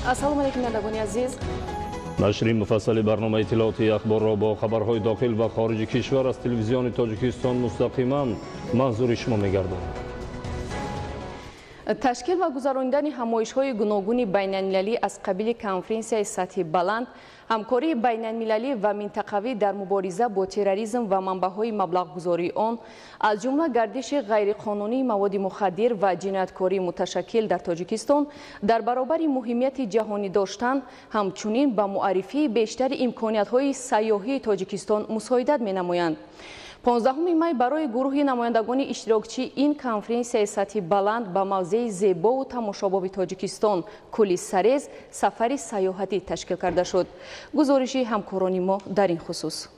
ассалому алейкум бинандагони азиз. нашри муфассали барномаи иттилооти ахборро бо хабарҳои дохил ва хориҷи кишвар аз телевизиони Тоҷикистон мустақиман манзури шумо мегардонад. ташкил ва гузарондани ҳамоишҳои гуногуни байналмилалӣ аз қабили конференсияи сатҳи баланд, ҳамкории байналмилалӣ ва минтақавӣ дар мубориза бо терроризм ва манбаъҳои маблағгузории он, аз ҷумла гардиши ғайриқонунии маводи мухаддир ва ҷинояткории муташаккил дар Тоҷикистон дар баробари муҳимияти ҷаҳонӣ доштан, ҳамчунин ба муаррифии бештари имкониятҳои сайёҳии Тоҷикистон мусоидат менамоянд. 15 май барои гурӯҳи намояндагони иштирокчии ин конференсияи сатҳи баланд ба мавзеи зебову тамошобоби Тоҷикистон Кӯли Сарез сафари сайёҳатӣ ташкил карда шуд. гузориши ҳамкорони мо дар ин хусус.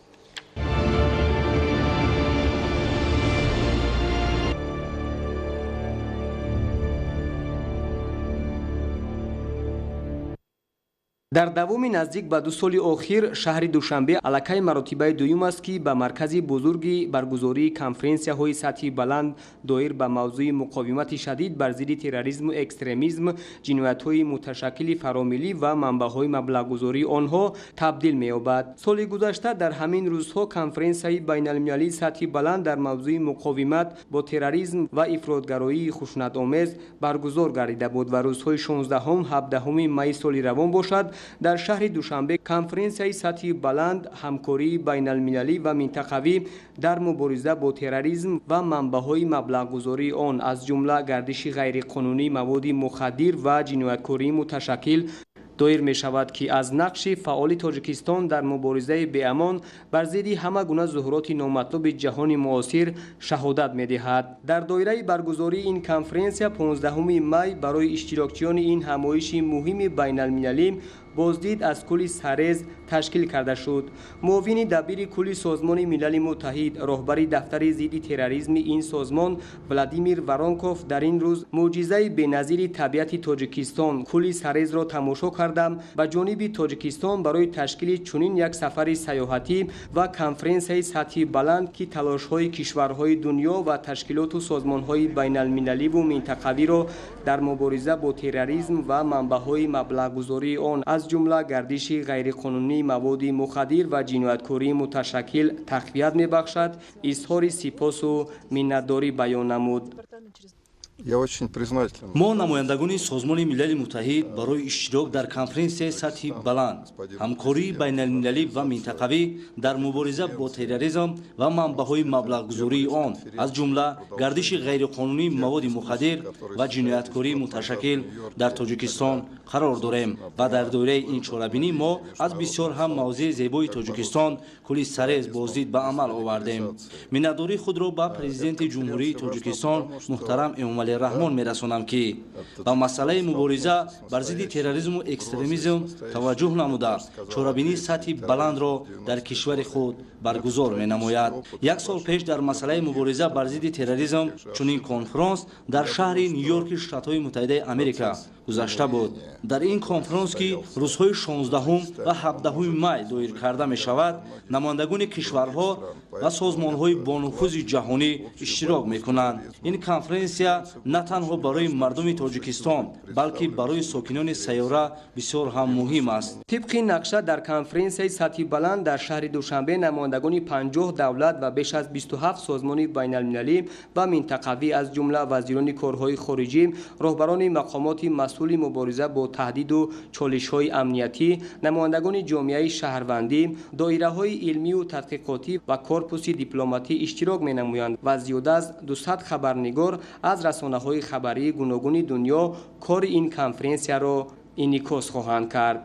дар давоми наздик ба 2 соли охир шаҳри Душанбе аллакай маротибаи дуюм аст ки ба маркази бузурги баргузории конференсияҳои сатҳи баланд доир ба мавзӯи муқовимати шадид бар зидди терроризму экстремизм, ҷиноятҳои муташаккили фаромилӣ ва манбаъҳои маблағгузории онҳо табдил меёбад. соли гузашта дар ҳамин рӯзҳо конференсияи байналмилалии сатҳи баланд дар мавзӯи муқовимат бо терроризм ва ифротгароии хушунатомез баргузор гардида буд ва рӯзҳои 16-17 майи соли равон бошад дар шаҳри Душанбе конференсияи сатҳи баланд ҳамкории байналмилалӣ ва минтақавӣ дар мубориза бо терроризм ва манбаъҳои маблағгузории он, аз ҷумла гардиши ғайриқонунии маводи мухаддир ва ҷинояткории муташаккил доир мешавад ки аз нақши фаъоли Тоҷикистон дар муборизаи беамон бар зидди ҳама гуна зуҳуроти номатлуби ҷаҳони муосир шаҳодат медиҳад. дар доираи баргузории ин конференсия 15 май барои иштирокчиёни ин ҳамоиши муҳими байналмилалӣ боздид аз Кӯли Сарез ташкил карда шуд. муовини дабири кулли созмони милали муттаҳид, роҳбари дафтари зидди терроризми ин созмон Владимир Воронков дар ин рӯз мӯъҷизаи беназири табиати Тоҷикистон Кӯли Сарезро тамошо кардам ба ҷониби Тоҷикистон барои ташкили чунин як сафари сайёҳатӣ ва конференсияи сатҳи баланд ки талошҳои кишварҳои дунё ва ташкилоту созмонҳои байналмилаливу минтақавиро дар мубориза бо терроризм ва манбаъҳои маблағгузории он, аз ҷумла гардиши ғайриқонунии маводи мухаддир ва ҷинояткории муташаккил тақвият мебахшад, изҳори сипосу миннатдорӣ баён намуд. мо намояндагони Созмони Милали Муттаҳид барои иштирок дар конференсияи сатҳи баланд, ҳамкории байналмилалӣ ва минтақавӣ дар мубориза бо терроризм ва манбаъҳои маблағгузории он, аз ҷумла гардиши ғайриқонунии маводи мухаддир ва ҷинояткории муташаккил дар Тоҷикистон қарор дорем ва дар доираи ин чорабинӣ мо аз бисёр ҳам мавзеи зебои Тоҷикистон Кӯли Сарез боздид ба амал овардем. миннатдории худро ба Президенти Ҷумҳурии Тоҷикистон муҳтарам Эмомалӣ Раҳмон мерасонам ки ба масъалаи мубориза бар зидди терроризму экстремизм таваҷҷӯҳ намуда чорабинии сатҳи баландро дар кишвари худ баргузор менамояд. як сол пеш дар масъалаи мубориза бар зидди терроризм чунин конференс дар шаҳри Нью-Йорки Штатҳои Муттаҳидаи Америка гузашта буд. дар ин конференс ки рӯзҳои 16 ва 17 май доир карда мешавад, намояндагони кишварҳо ва созмонҳои бонуфузи ҷаҳонӣ иштирок мекунанд. ин конференсия на танҳо барои мардуми Тоҷикистон, балки барои сокинони сайёра бисёр ҳам муҳим аст. тибқи нақша дар конференсияи сатҳи баланд дар шаҳри Душанбе намояндагони 50 давлат ва беш аз 27 созмони байналмилалӣ ва минтақавӣ, аз ҷумла вазирони корҳои хориҷӣ, роҳбарони мақомоти масъули мубориза бо таҳдиду чолишҳои амниятӣ, намояндагони ҷомеаи шаҳрвандӣ, доираҳои илмию тадқиқотӣ ва корпуси дипломатӣ иштирок менамоянд ва зиёда аз 200 хабарнигор аз расонаҳои хабарии гуногуни дунё кори ин конференсияро инъикос хоҳанд кард.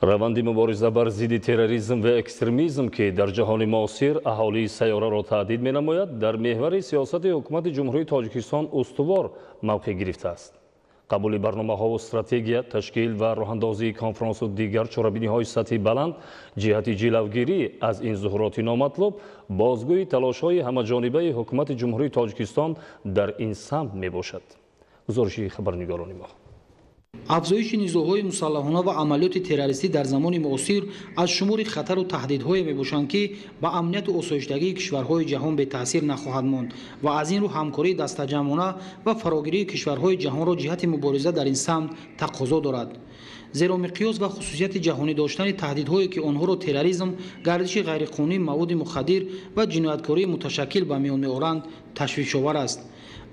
раванди мубориза бар зидди терроризм ва экстремизм ки дар ҷаҳони муосир аҳолии сайёраро таҳдид менамояд, дар меҳвари сиёсати ҳукумати ҷумҳурии Тоҷикистон устувор мавқеъ гирифтааст. қабули барномаҳо стратегия, ташкил ва роҳандозии конференсу дигар чорабиниҳои сатҳи баланд ҷиҳати ҷилавгирӣ аз ин зуҳуроти номатлуб бозгӯи талошҳои ҳамаҷонибаи ҳукумати ҷумҳурии Тоҷикистон дар ин самт мебошад. гузориши хабарнигорони мо. افزایش نیروهای مسلحانه و عملیات تروریستی در زمان معاصر از شمار خطر و تهدیدهای میباشند که به امنیت و آسایشگی کشورهای جهان به تاثیر نخواهد ماند و از این رو همکاری دستجمعانه و فراگیری کشورهای جهان را جهت مبارزه در این سمت تقاضا دارد. زیرا مقیاس و خصوصیت جهانی داشتن تهدیدهایی که آنها را تروریسم، گردش غیرقانونی مواد مخدر و جنایتکاری متشکل به میان میآورند تشویش‌آور است.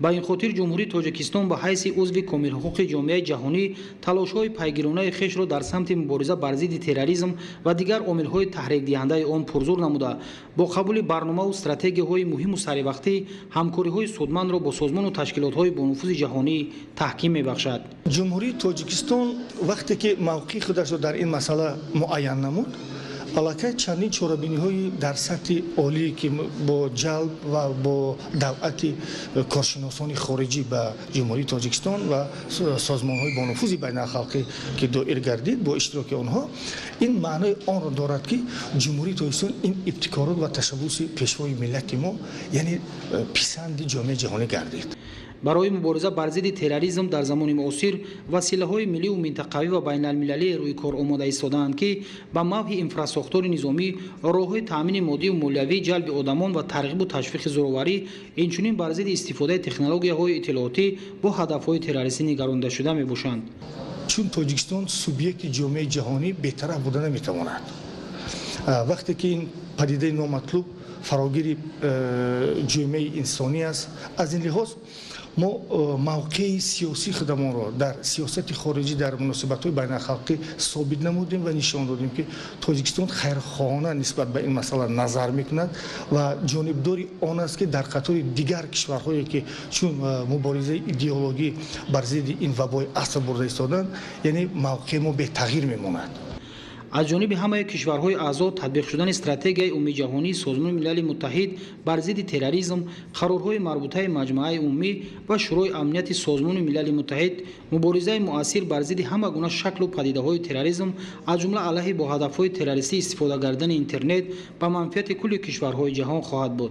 با این خاطر جمهوری تاجیکستان به حیث عضو کامل حقوق جامعه جهانی تلاش‌های پیگیرانه خویش را در سمت مبارزه بر ضد تروریسم و دیگر عامل‌های تحریک دهنده آن پرزور نموده با قبول برنامه و استراتژی‌های مهم و سریع همکاری‌های سودمند را با سازمان و تشکیلات‌های با نفوذ جهانی تحکیم می‌بخشد. جمهوری تاجیکستان وقتی که موقع خودش را در این مسئله معین نمود، علاقه چندین چاره‌بینی‌های در سطح عالی که با جلب و با دعوت کارشناسان خارجی به جمهوری تاجیکستان و سازمان‌های با نفوذ بین‌الخلقی که دایر گردید با اشتراک آنها، این معنای آن را دارد که جمهوری تاجیکستان این ابتکارات و تشبث پیشوای ملت ما یعنی پسند جامعه جهانی گردید. برای مبارزه بر ضد تروریسم در زمان معاصر وسیله‌های ملی و منطقه‌ای و بین‌المللی روی کار آماده ایستاده‌اند که با محو اینفراستراکتور نظامی، راه‌های تامین مادی و مالیوی، جلب آدمان و ترغیب و تشویق زورآوری، اینچنین بر ضد استفاده تکنولوژی‌های اطلاعاتی با هدف‌های تروریستی نگرانده شده می‌باشند. چون تاجیکستان سوبیکت جامعه جهانی بی‌طرف بودن نمی‌تواند. وقتی که این پدیده نامطلوب فراگیر جامعه انسانی است، از این لحاظ ما موقع سیاسی خودمان را در سیاست خارجی در مناسبت‌های بین‌الخلقی ثابت نمودیم و نشان دادیم که تاجیکستان خیرخواهانه نسبت به این مسئله نظر می‌کند و جانبداری آن است که در قطار دیگر کشورهایی که چون مبارزه ایدئولوژی بر ضد این وبای عصر برده ایستادند، یعنی موقع ما به تغییر می‌ماند. از جانب همه کشورهای اعضا تطبیق شدن استراتژی عمومی جهانی سازمان ملل متحد بر ضد تروریسم، قرارهای مربوطه مجمع عمومی و شورای امنیت سازمان ملل متحد، مبارزه مؤثر بر ضد همه گونه شکل و پدیده‌های تروریسم از جمله علیه با هدف‌های تروریستی استفاده کردن اینترنت به منفعت کل کشورهای جهان خواهد بود.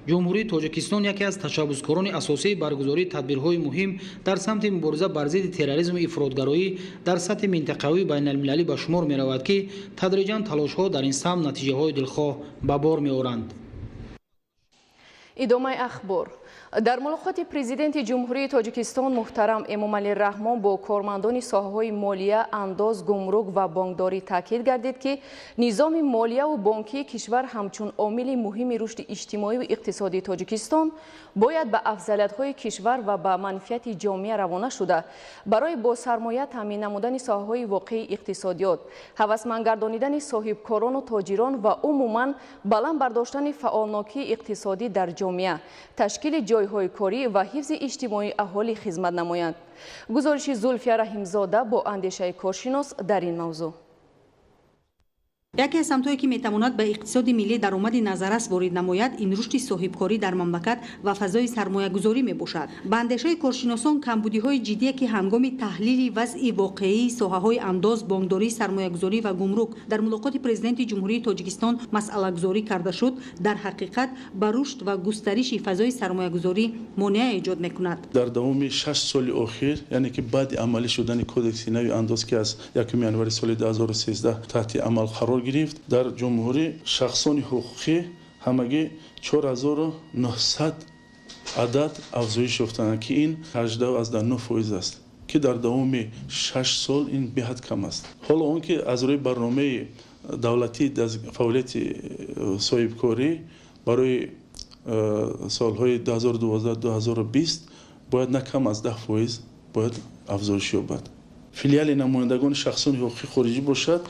جمهوری تاجیکستان یکی از تشبثکاران اساسی برگزاری تدبیرهای مهم در سمت مبارزه بر ضد تروریسم و افراطگرایی در سطح منطقه‌ای و بین‌المللی به شمار می‌رود که تدریجاً تلاش‌ها در این سمت نتیجه‌های دلخواه به بار می‌آورند. ادامه اخبار. در ملاقات پرزیدنت جمهوری تاجیکستان محترم امامعلی رحمان با کارمندان ساحه‌های مالیه، انداز، گمرک و بانکداری تاکید گردید که نظام مالیه و بانکی کشور همچون عامل مهم رشد اجتماعی و اقتصادی تاجیکستان باید به افضلیت‌های کشور و به منفعت جامعه روانه شده برای با سرمایه تامین نمودن ساحه‌های واقعی اقتصادیات، هوسمند گردانیدن صاحبکاران و تاجران و عموماً بلند برداشتن فعالناکی اقتصادی در جامعه، تشکیل جایهای کاری و حفظ اجتماعی اهالی خدمت نمایند. گزارش زلفیه رحیمزاده با اندیشه کارشناس در این موضوع. یکی از سمت‌هایی که می‌تواند به اقتصاد ملی درآمد نظررس وارد نماید این رشد صاحبکاری در مملکت و فضای سرمایه‌گذاری میباشد. به اندیشه کارشناسان کمبودی‌های جدی که هنگام تحلیل وضع واقعی ساحه‌های انداز، بانکداری، سرمایه‌گذاری و گمرک در ملاقات پرزیدنت جمهوری تاجیکستان مسئله‌گذاری کرده شد، در حقیقت به رشد و گسترش فضای سرمایه‌گذاری مانع ایجاد می‌کند. در دوام 6 سال اخیر، یعنی که بعد عملی شدن کدکس نوی انداز که از 1 ینوار سال 2013 تحت عمل قرار گرفت، در جمهوری شخصان حقوقی همگی 4900 عدد افزایش یافتند که این 18.9% است که در دوام 6 سال این بهت کم است. حالا اون که از روی برنامه دولتی فعالیت صاحبکاری برای سالهای 2012-2020 باید نه کم از 10% باید افزایش یابد. فیلیال نمایندگان شخصان حقوقی خارجی باشد،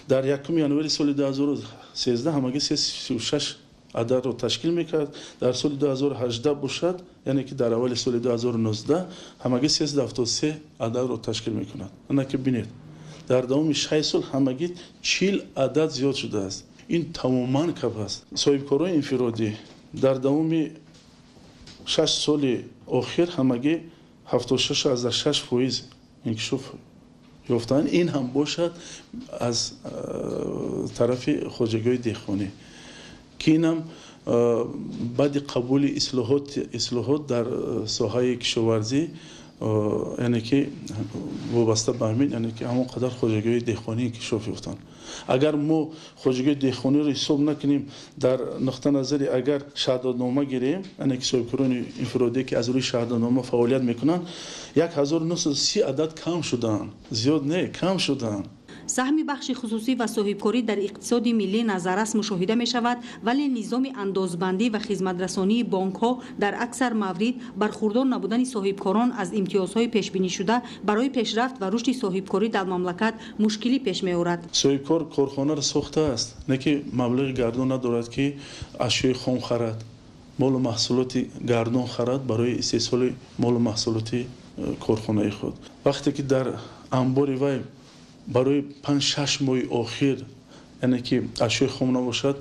در 1 ینوار سال 2013 همگی 336 عدد را تشکیل میکرد. در سال 2018 باشد، یعنی که در اول سال 2019 همگی 373 عدد را تشکیل میکند. انا که بینید در دوام 6 سال همگی 40 عدد زیاد شده است. این تماما کم است. صاحبکاران انفرادی در دوام 6 سال اخیر همگی 76.6% انکشاف یافتند. این هم باشد از طرف خواجگی دهقانی که اینم بعد قبول اصلاحات در ساحه کشاورزی یعنی که وابسته به همین یعنی که همون قدر خوجگی دهقانی انکشاف یافتند. اگر ما خوجگی دهقانی رو حساب نکنیم در نقطه نظری اگر شهادتنامه گیریم یعنی که صاحبکاران انفرادی که از روی شهادتنامه فعالیت میکنن 1930 عدد کم شدن، زیاد نه کم شدن. سهم بخش خصوصی و صاحبکاری در اقتصاد ملی نظررس مشاهده می شود، ولی نظام اندازبندی و خدمترسانی بانک ها در اکثر موارد برخوردار نبودن صاحبکاران از امتیازهای پیش بینی شده برای پیشرفت و رشد صاحبکاری در مملکت مشکلی پیش می آورد. صاحبکار کارخانه را ساخته است، نه که مبلغ گردون ندارد که اشیاء خام خرد، مال و محصولات گردون خرد برای استحصال مال و محصولات کارخانه خود. وقتی که در انبار وی برای 5-6 ماه آخر یعنی که اشیاء خام نباشد،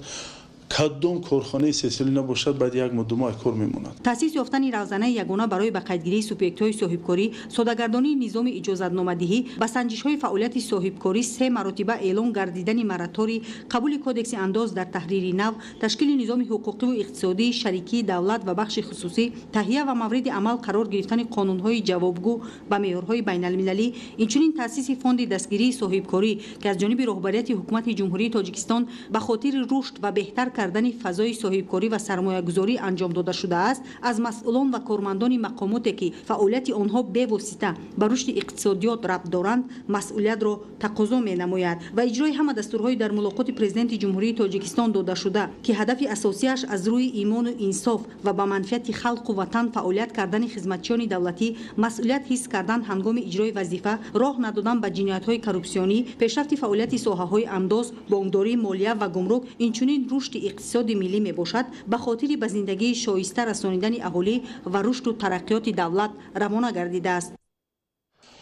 کدام کارخانه استحصالی نباشد، بعد 1 ماه 2 ماه کار میماند. تاسیس یافتن روزانه یگانه برای به قیدگیری سوبیکت‌های صاحبکاری، سوداگردانی نظام اجازتنامه‌دهی و سنجش‌های فعالیت صاحبکاری 3 مرتبه اعلام گردیدن مراتوری قبول کدکس انداز در تحریر نو، تشکیل نظام حقوقی و اقتصادی شریکی دولت و بخش خصوصی، تهیه و مورد عمل قرار گرفتن قانون‌های جوابگو به معیارهای بین‌المللی، اینچنین تاسیس فوند دستگیری صاحبکاری که از جانب رهبریت حکومت جمهوری تاجیکستان به خاطر رشد و بهتر کردن فضای صاحبکاری و سرمایه‌گذاری انجام داده شده است، از مسئولان و کارمندان مقاماتی که فعالیت آنها به واسطه به رشد اقتصادیات ربط دارند مسئولیت را تقاضا می‌نماید و اجرای همه دستورهای در ملاقات پرزیدنت جمهوری تاجیکستان داده شده که هدف اساسیش از روی ایمان و انصاف و به منفعت خلق و وطن فعالیت کردن خدمتچیان دولتی، مسئولیت حس کردن هنگام اجرای وظیفه، راه ندادن به جنایت‌های کورپسیونی، پیشرفت فعالیت ساحه‌های انداز، بانکداری، مالیه و گمرک، اینچنین رشد اقتصاد ملی می باشد به خاطر به زندگی شایسته رسانیدن اهالی و رشد و ترقیات دولت روانه گردیده است.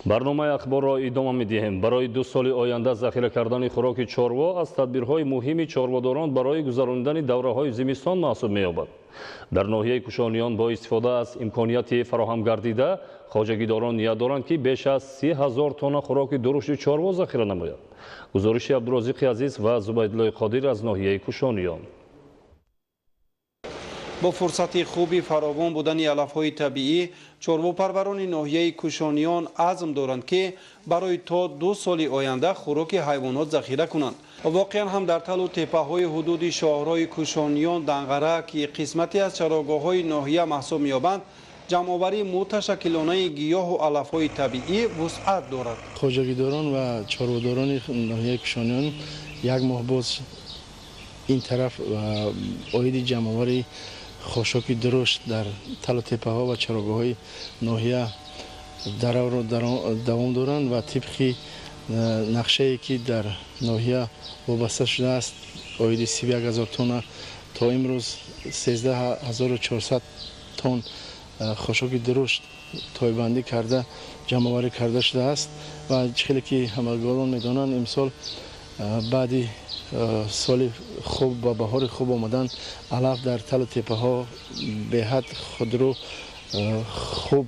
برنامه اخبار را ادامه می‌دهیم. برای 2 سال آینده ذخیره کردن خوراک چاروا از تدبیرهای مهم چارواداران برای گذراندن دوره‌های زمستان محسوب می‌یابد. در ناحیه کوشانیان با استفاده از امکانیت فراهم گردیده، خواجگیداران نیت دارند که بیش از 30,000 تن خوراک درشت چاروا ذخیره نماید. گزارش عبدالرزاق عزیز و زبیدالله قادر از ناحیه کوشانیان. با فرصت خوبی فراوان بودن علف‌های طبیعی، چارواپروران ناحیه کوشانیان عزم دارند که برای تا 2 سال آینده خوراک حیوانات ذخیره کنند. واقعا هم در تل و تپه‌های حدود شهرهای کوشانیان، دنغره که قسمتی از چراگاه‌های ناحیه محسوب می‌یابند، جمع‌آوری متشکلانه گیاه و علف‌های طبیعی وسعت دارد. خواجگیداران و چارواداران ناحیه کوشانیان 1 ماه باز این طرف عاید جمع‌آوری خاشاک درشت در تل و تپه‌ها و چراگاه‌های ناحیه دوام دارند و طبق نقشه‌ای که در ناحیه وابسته شده است، عاید 31,000 تن تا امروز 13,400 تن خاشاک درشت تایبندی کرده جمع‌آوری کرده شده است و خیلی که عملگران می‌دانند امسال بعدی سال خوب و بهار خوب آمدن علف در تل و تپه ها به حد خودرو خوب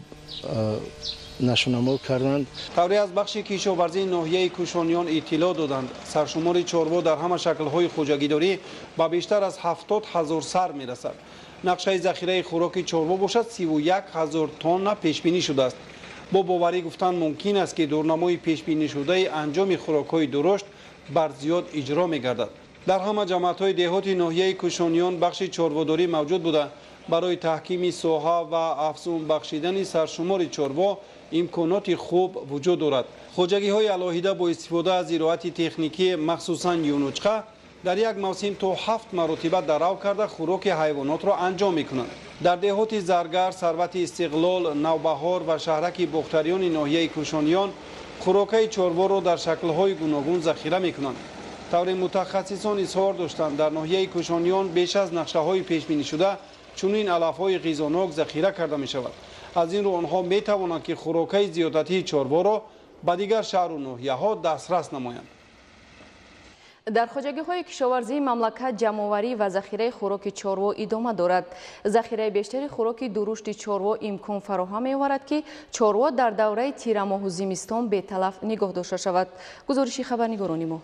نشونما کردند. طوری از بخش کشاورزی ناحیه کوشانیان اطلاع دادند سرشمار چاروا در همه شکل‌های خواجگیداری به بیشتر از 70,000 سر می‌رسد. نقشه ذخیره خوراک چاروا باشد 31,000 تن پیش بینی شده است. با باوری گفتن ممکن است که دورنمای پیش بینی شده انجام خوراک‌های درشت بر زیاد اجرا می‌گردد. در همه جماعت‌های دهاتی ناحیه کوشانیان بخش چارواداری موجود بوده. برای تحکیم ساحه و افزون بخشیدن سرشمار چاروا امکانات خوب وجود دارد. خواجگی‌های علاهیده با استفاده از زراعت تکنیکی مخصوصاً یونوچقه در یک موسم تا 7 مرتبه درو کرده خوراک حیوانات را انجام می‌کنند. در دهات زرگر، ثروت استقلال، نوبهار و شهرک بختریان ناحیه کوشانیان خوراک چاروا را در شکل‌های گوناگون ذخیره می‌کنند. طور متخصصان اظهار داشتند در ناحیه کوشانیان بیش از نقشه‌های پیش بینی شده چنین علف‌های غذاناک ذخیره کرده می‌شود. از این رو آنها می‌توانند که خوراک زیادتی چاروا را به دیگر شهر و ناحیه‌ها دسترس نمایند. در خواجگی‌های کشاورزی مملکت جمع‌آوری و ذخیره خوراک چاروا ادامه دارد. ذخیره بیشتر خوراک درشت چاروا امکان فراهم می‌آورد که چاروا در دوره تیر ماه و زمستان به تلف نگاه داشته شود. گزارش خبرنگاران ما.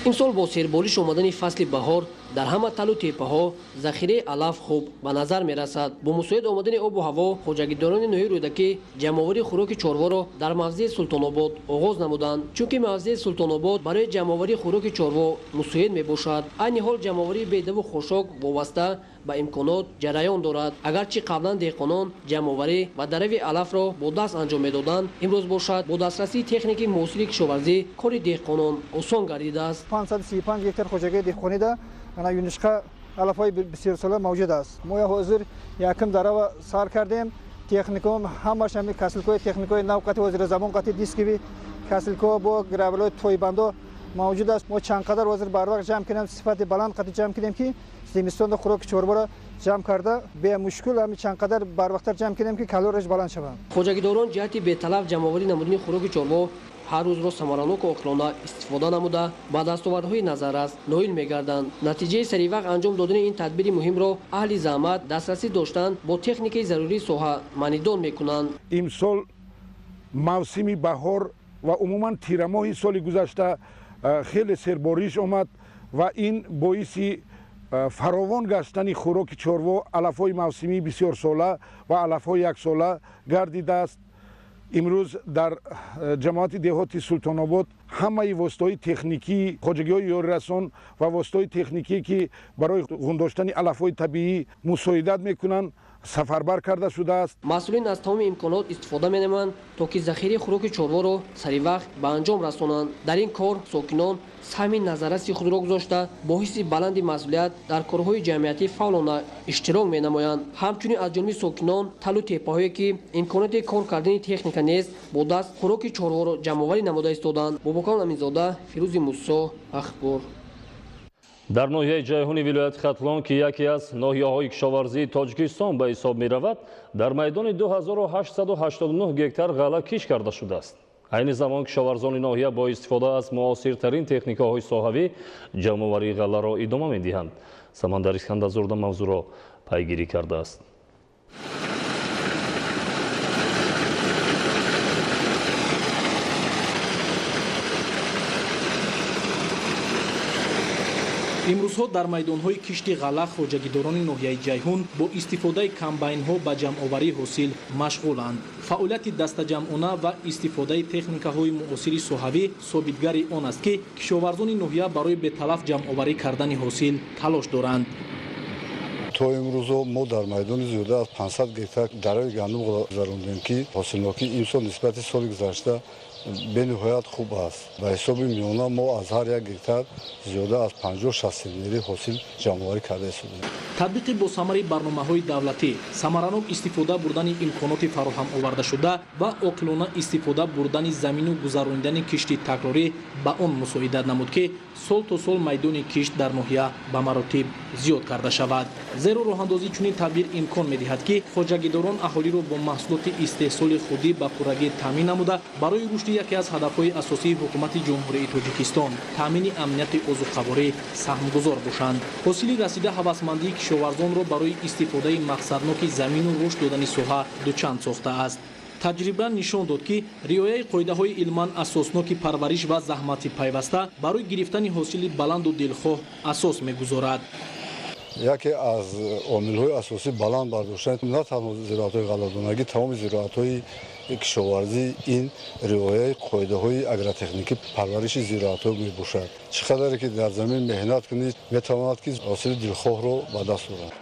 имсол бо сербориш омадани фасли баҳор дар ҳама талу теппаҳо захираи алаф хуб ба назар мерасад. Бо мусоид омадани обу ҳаво хоҷагидорони ноҳияи рӯдакӣ ҷамъоварии хӯроки чорворо дар мавзеи Султонобод оғоз намуданд, чунки мавзеи Султонобод барои ҷамъоварии хӯроки чорво мусоид мебошад. айни ҳол ҷамъоварии бедаву хушок вобаста ба имконот ҷараён дорад. агарчи қаблан деҳқонон ҷамъоварӣ ва дарави алафро бо даст анҷом медоданд, имрӯз бошад бо дастрасии техникаи муосири кишоварзӣ кори деҳқонон осон гардидааст. 535 гектар хоҷагии деҳқонида ана юнишқа алафҳои бисёрсола мавҷуд аст. мо ҳозир якм дарава сар кардем. техникаҳо ҳамаш ҳами касилкои техникаи нав қати вазирзамон қати дискиви касилкоҳо бо гравелои тойбандо мавҷуд аст. мо чандқадар ҳозир барвақт ҷамъ кардем, сифати баланд қати ҷамъ кардем ки зимистонда хӯроки чорбора ҷамъ карда бемушкил ҳами чандқадар барвақттар ҷамъ кардем ки калорияш баланд шавад. хоҷагидорон ҷиҳати беталаб ҷамъоварӣ намудани хӯроки чорво ҳар рӯзро самараноку оқилона истифода намуда ба дастовардҳои назаррас ноил мегарданд. натиҷаи саривақт анҷом додани ин тадбири муҳимро аҳли заҳмат дастрасӣ доштанд бо техникаи зарурии соҳа маънидон мекунанд. имсол мавсими баҳор ва умуман тирамоҳи соли гузашта хеле сербориш омад ва ин боиси фаровон гаштани хӯроки чорво алафҳои мавсимии бисёрсола ва алафҳои яксола гардидааст. имрӯз дар ҷамоати деҳоти Султонобод ҳамаи воситаҳои техникии хоҷагиҳои ёрирасон ва воситаҳои техникие ки барои ғундоштани алафҳои табиӣ мусоидат мекунанд сафарбар карда шудааст. масъулин аз тамоми имконот истифода менаманд то ки захираи хӯроки чорворо саривақт ба анҷом расонанд. дар ин кор сокинон саҳми назарраси худро гузошта бо ҳисси баланди масъулият дар корҳои ҷамъиятӣ фаъолона иштирок менамоянд. ҳамчунин аз ҷониби сокинон талу теппаҳое ки имконоти кор кардани техника нест бо даст хӯроки чорворо ҷамъоварӣ намуда истоданд. бобокон аминзода, фирӯзи мусо, ахбор. дар ноҳияи ҷайҳуни вилояти хатлон ки яке аз ноҳияҳои кишоварзии тоҷикистон ба ҳисоб меравад, дар майдони 2889 гектар ғала киш карда шудааст. айни замон кишоварзони ноҳия бо истифода аз муосиртарин техникаҳои соҳавӣ ҷамъоварии ғаларо идома медиҳанд. Самандар Искандазурда мавзӯъро пайгирӣ кардааст. имрӯзҳо дар майдонҳои кишти ғала хоҷагидорони ноҳияи ҷайҳун бо истифодаи комбайнҳо ба ҷамъоварии ҳосил машғуланд. фаъолияти дастаҷамъона ва истифодаи техникаҳои муосири соҳавӣ собитгари он аст ки кишоварзони ноҳия барои беталаф ҷамъоварӣ кардани ҳосил талош доранд. то имрӯзо мо дар майдони зиёда аз 500 гектар дарои гандум гузарондем ки ҳосилнокӣ имсол нисбати соли гузашта бениҳоят хуб аст. ба ҳисоби миёна мо аз ҳар як гектар зиёда аз 50-60 сентнери ҳосил ҷамъоварӣ карда истодем. татбиқи босамари барномаҳои давлатӣ, самаранок истифода бурдани имконоти фароҳам овардашуда ва оқилона истифода бурдани замину гузарондани кишти такрорӣ ба он мусоидат намуд ки сол то сол майдони кишт дар ноҳия ба маротиб зиёд карда шавад. зеро роҳандозӣ чунин табир имкон медиҳад ки хоҷагидорон аҳолиро бо маҳсулоти истеҳсоли худӣ ба пуррагӣ таъмин намуда барои рушди яке аз ҳадафҳои асосии ҳукумати ҷумҳурии Тоҷикистон таъмини амнияти озуқаворӣ саҳмгузор бошанд. ҳосили расида ҳавасмандии кишоварзонро барои истифодаи мақсадноки замину рушд додани соҳа дучанд сохтааст. таҷриба нишон дод ки риояи қоидаҳои илман асосноки парвариш ва заҳмати пайваста барои гирифтани ҳосили баланду дилхоҳ асос мегузорад. яке аз омилҳои асосӣ баланд бардоштан на танҳо зироатҳои ғалладонагӣ, тамоми зироатҳои кишоварзӣ ин риояи қоидаҳои агротехникӣ парвариши зироатҳо мебошад. чӣ қадаре ки дар замин меҳнат кунед метавонад ки ҳосили дилхоҳро ба даст орад.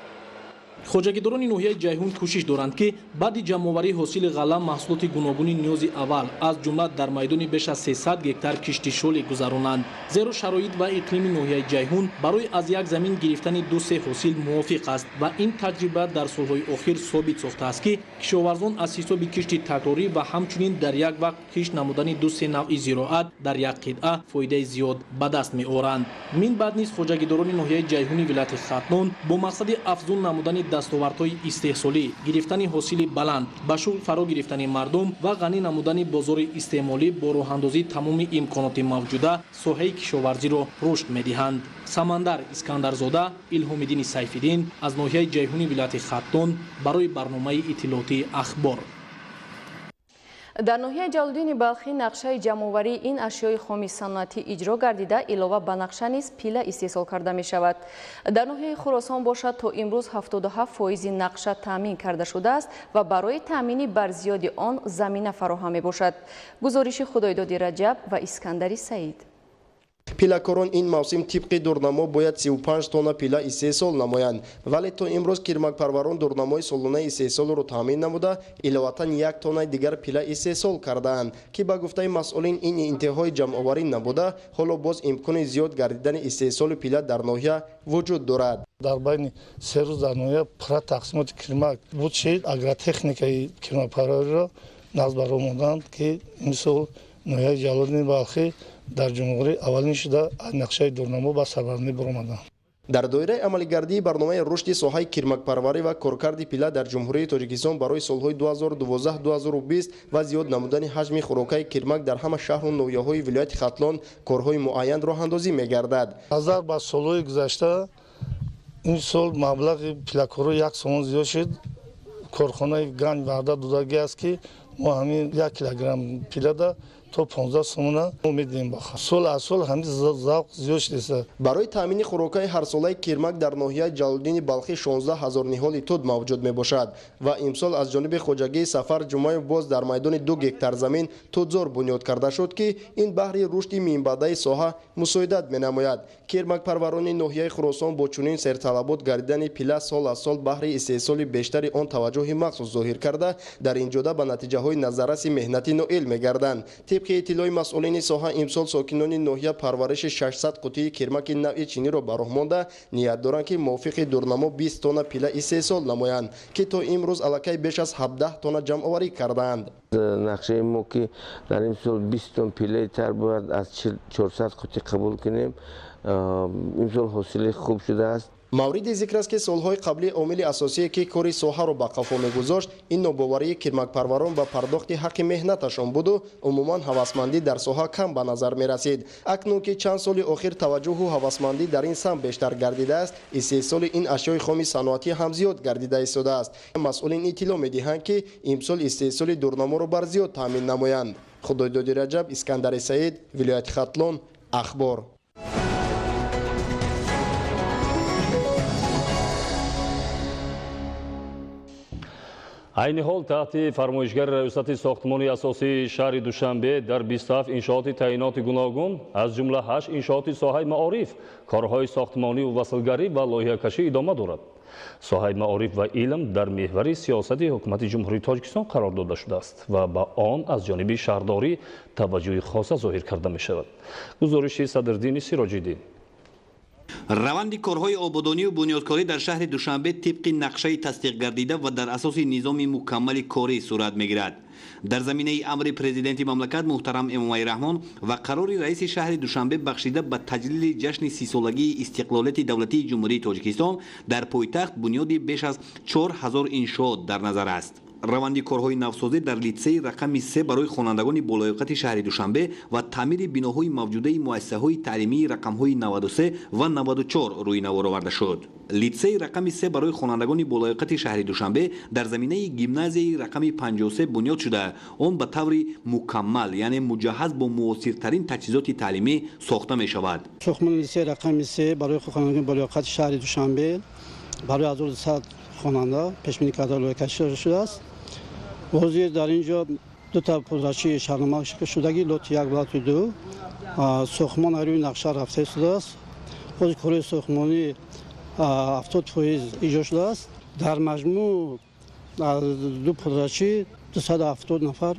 хоҷагидорони ноҳияи ҷайҳун кӯшиш доранд ки баъди ҷамъоварии ҳосили ғала маҳсулоти гуногуни ниёзи аввал аз ҷумла дар майдони беш аз 300 гектар кишти шолӣ гузаронанд. зеро шароит ва иқлими ноҳияи ҷайҳун барои аз як замин гирифтани 2-3 ҳосил мувофиқ аст ва ин таҷриба дар солҳои охир собит сохтааст ки кишоварзон аз ҳисоби кишти такрорӣ ва ҳамчунин дар як вақт кишт намудани 2-3 навъи зироат дар як қитъа фоидаи зиёд ба даст меоранд. мин баъд низ хоҷагидорони ноҳияи ҷайҳуни вилояти хатлон бо мақсади афзун намудани дастовардҳои истеҳсолӣ, гирифтани ҳосили баланд, ба шуғл фаро гирифтани мардум ва ғанӣ намудани бозори истеъмолӣ бо роҳандозии тамоми имконоти мавҷуда соҳаи кишоварзиро рушд медиҳанд. Самандар Искандарзода, Илҳомиддини Сайфиддин аз ноҳияи ҷайҳуни вилояти Хатлон барои барномаи иттилоотии ахбор. дар ноҳияи ҷалолиддини балхӣ нақшаи ҷамъоварии ин ашёи хоми санъатӣ иҷро гардида, илова ба нақша низ пила истеҳсол карда мешавад. дар ноҳияи Хӯросон бошад то имрӯз 77% нақша таъмин карда шудааст ва барои таъмини барзиёди он замина фароҳам мебошад. гузориши Худойдоди Раҷаб ва Искандари Саид. пилакорон ин мавсим тибқи дурнамо бояд 35 тонна пила истеҳсол намоянд, вале то имрӯз кирмакпарварон дурнамои солунаи истеҳсолро таъмин намуда, иловатан 1 тоннаи дигар пила истеҳсол кардаанд, ки ба гуфтаи масъулин ин интиҳои ҷамъоварӣ набуда, ҳоло боз имкони зиёд гардидани истеҳсоли пила дар ноҳия вуҷуд дорад. дар байни 3 рӯз дар ноҳия пура тақсимоти кирмак буд шид агротехникаи кирмакпарвариро нағз баромаданд, ки имсол ноҳияи ҷалолиддини балхӣ дар ҷумҳурӣ аввалин шуда нақшаи дурнамо ба сарбарандӣ баромаданд. дар доираи амалигардии барномаи рушди соҳаи кирмакпарварӣ ва коркарди пила дар ҷумҳурии Тоҷикистон барои солҳои 2012-2020 ва зиёд намудани ҳаҷми хӯрокаи кирмак дар ҳама шаҳру ноҳияҳои вилояти Хатлон корҳои муайян роҳандозӣ мегардад. назар ба солҳои гузашта ин сол маблағи пилакору 1 сомон зиёд шуд. корхонаи ганҷ ваъда додагӣ аст, ки мо ҳамин 1 килограмм пилада то 15 сомона медиҳем ба хар. сол аз сол ҳамин завқ зиёд шудеста. барои таъмини хӯрокаи ҳарсолаи кирмак дар ноҳияи ҷалолиддини балхӣ 16 000 ниҳоли туд мавҷуд мебошад ва имсол аз ҷониби хоҷагии Сафар Ҷумаев боз дар майдони 2 гектар замин тудзор бунёд карда шуд, ки ин баҳри рушди минбаъдаи соҳа мусоидат менамояд. кирмакпарварони ноҳияи Хӯросон бо чунин серталабот гардидани пила сол аз сол баҳри истеҳсоли бештари он таваҷҷӯҳи махсус зоҳир карда, дар ин ҷода ба натиҷаҳои назарраси меҳнатӣ ноил мегарданд. тибқи иттилои масъулини соҳа, имсол сокинони ноҳия парвариши 600 қутии кирмаки навъи чиниро ба роҳ монда, ният доранд, ки мувофиқи дурнамо 20 тонна пила истеҳсол намоянд, ки то имрӯз аллакай беш аз 17 тонна ҷамъоварӣ кардаанд. нақшаи мо ки дар имсол 20 тонн пилаи тар бояд аз 400 қутӣ қабул кунем. имсол ҳосили хуб шудааст. мавриди зикр аст, ки солҳои қаблӣ омили асосие, ки кори соҳаро ба қафо мегузошт, ин нобоварии кирмакпарварон ба пардохти ҳаққи меҳнаташон буду умуман ҳавасмандӣ дар соҳа кам ба назар мерасид. акнун ки чанд соли охир таваҷҷӯҳу ҳавасмандӣ дар ин самт бештар гардидааст, истеҳсоли ин ашёи хоми санъатӣ ҳам зиёд гардида истодааст. масъулин иттилоъ медиҳанд, ки имсол истеҳсоли дурнаморо бар зиёд таъмин намоянд. Худойдоди Раҷаб, Искандари Саид, вилояти Хатлон, ахбор. айни ҳол таҳти фармоишгари раёсати сохтмони асосии шаҳри Душанбе дар 27 иншооти таъиноти гуногун, аз ҷумла 8 иншооти соҳаи маориф, корҳои сохтмонӣ, василгарӣ ва лоиҳакашӣ идома дорад. соҳаи маориф ва илм дар меҳвари сиёсати ҳукумати ҷумҳурии Тоҷикистон қарор дода шудааст ва ба он аз ҷониби шаҳрдорӣ таваҷҷӯҳи хоса зоҳир карда мешавад. гузориши Садрдини Сироҷиддин. раванди корҳои ободонию бунёдкорӣ дар шаҳри Душанбе тибқи нақшаи тасдиқгардида ва дар асоси низоми мукаммали корӣ сурат мегирад. дар заминаи амри президенти мамлакат муҳтарам Эмомали Раҳмон ва қарори раиси шаҳри Душанбе бахшида ба таҷлили ҷашни 30-солагии истиқлолияти давлатии ҷумҳурии Тоҷикистон дар пойтахт бунёди беш аз 4000 иншоот дар назар аст. раванди корҳои навсозӣ дар литсеи рақами 3 барои хонандагони болоиқати шаҳри Душанбе ва таъмири биноҳои мавҷудаи муассисаҳои таълимии рақамҳои 93 ва 94 рӯи навор оварда шуд. литсеи рақами 3 барои хонандагони болоиқати шаҳри Душанбе дар заминаи гимназияи рақами 53 бунёд шуда, он ба таври мукаммал, яъне муҷаҳҳаз бо муосиртарин таҷҳизоти таълимӣ сохта мешавад. сохтмони литсеи рақами 3 барои хонандагони болоиқати шаҳри Душанбе барои 1200 хонанда пешбинӣ карда лоиҳакашӣ шудааст. ҳозир дар ин ҷо дута пудрачии шаҳрнома шудагӣ лоти 1 ва лоти 2 сохтмон рӯи нақша рафта истодааст. ҳозир кори сохтмонӣ 70% иҷро шудааст. дар маҷмӯъ ду пудрачӣ 270 нафар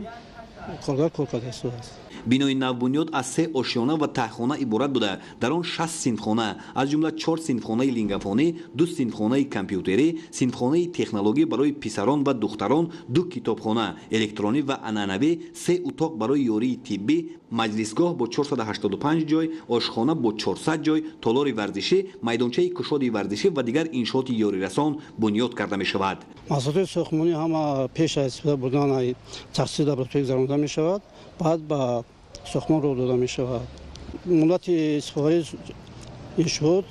коргар кор карда истодааст. бинои навбунёд аз 3 ошёна ва таҳхона иборат буда, дар он 6 синфхона, аз ҷумла 4 синфхонаи лингафонӣ, 2 синфхонаи компютерӣ, синфхонаи технологӣ барои писарон ва духтарон, 2 китобхона электронӣ ва анъанавӣ, 3 утоқ барои ёрии тиббӣ, маҷлисгоҳ бо 485 ҷой, ошхона бо 400 ҷой, толори варзишӣ, майдончаи кушоди варзишӣ ва дигар иншооти ёрирасон бунёд карда мешавад. маҳсулоти сохтмонӣ ҳама пеш аз истифода бурдан тахсиси лабораторӣ гузаронида мешавад, баъд ба сохтмон роҳ дода мешавад. муддати истифодаи این شد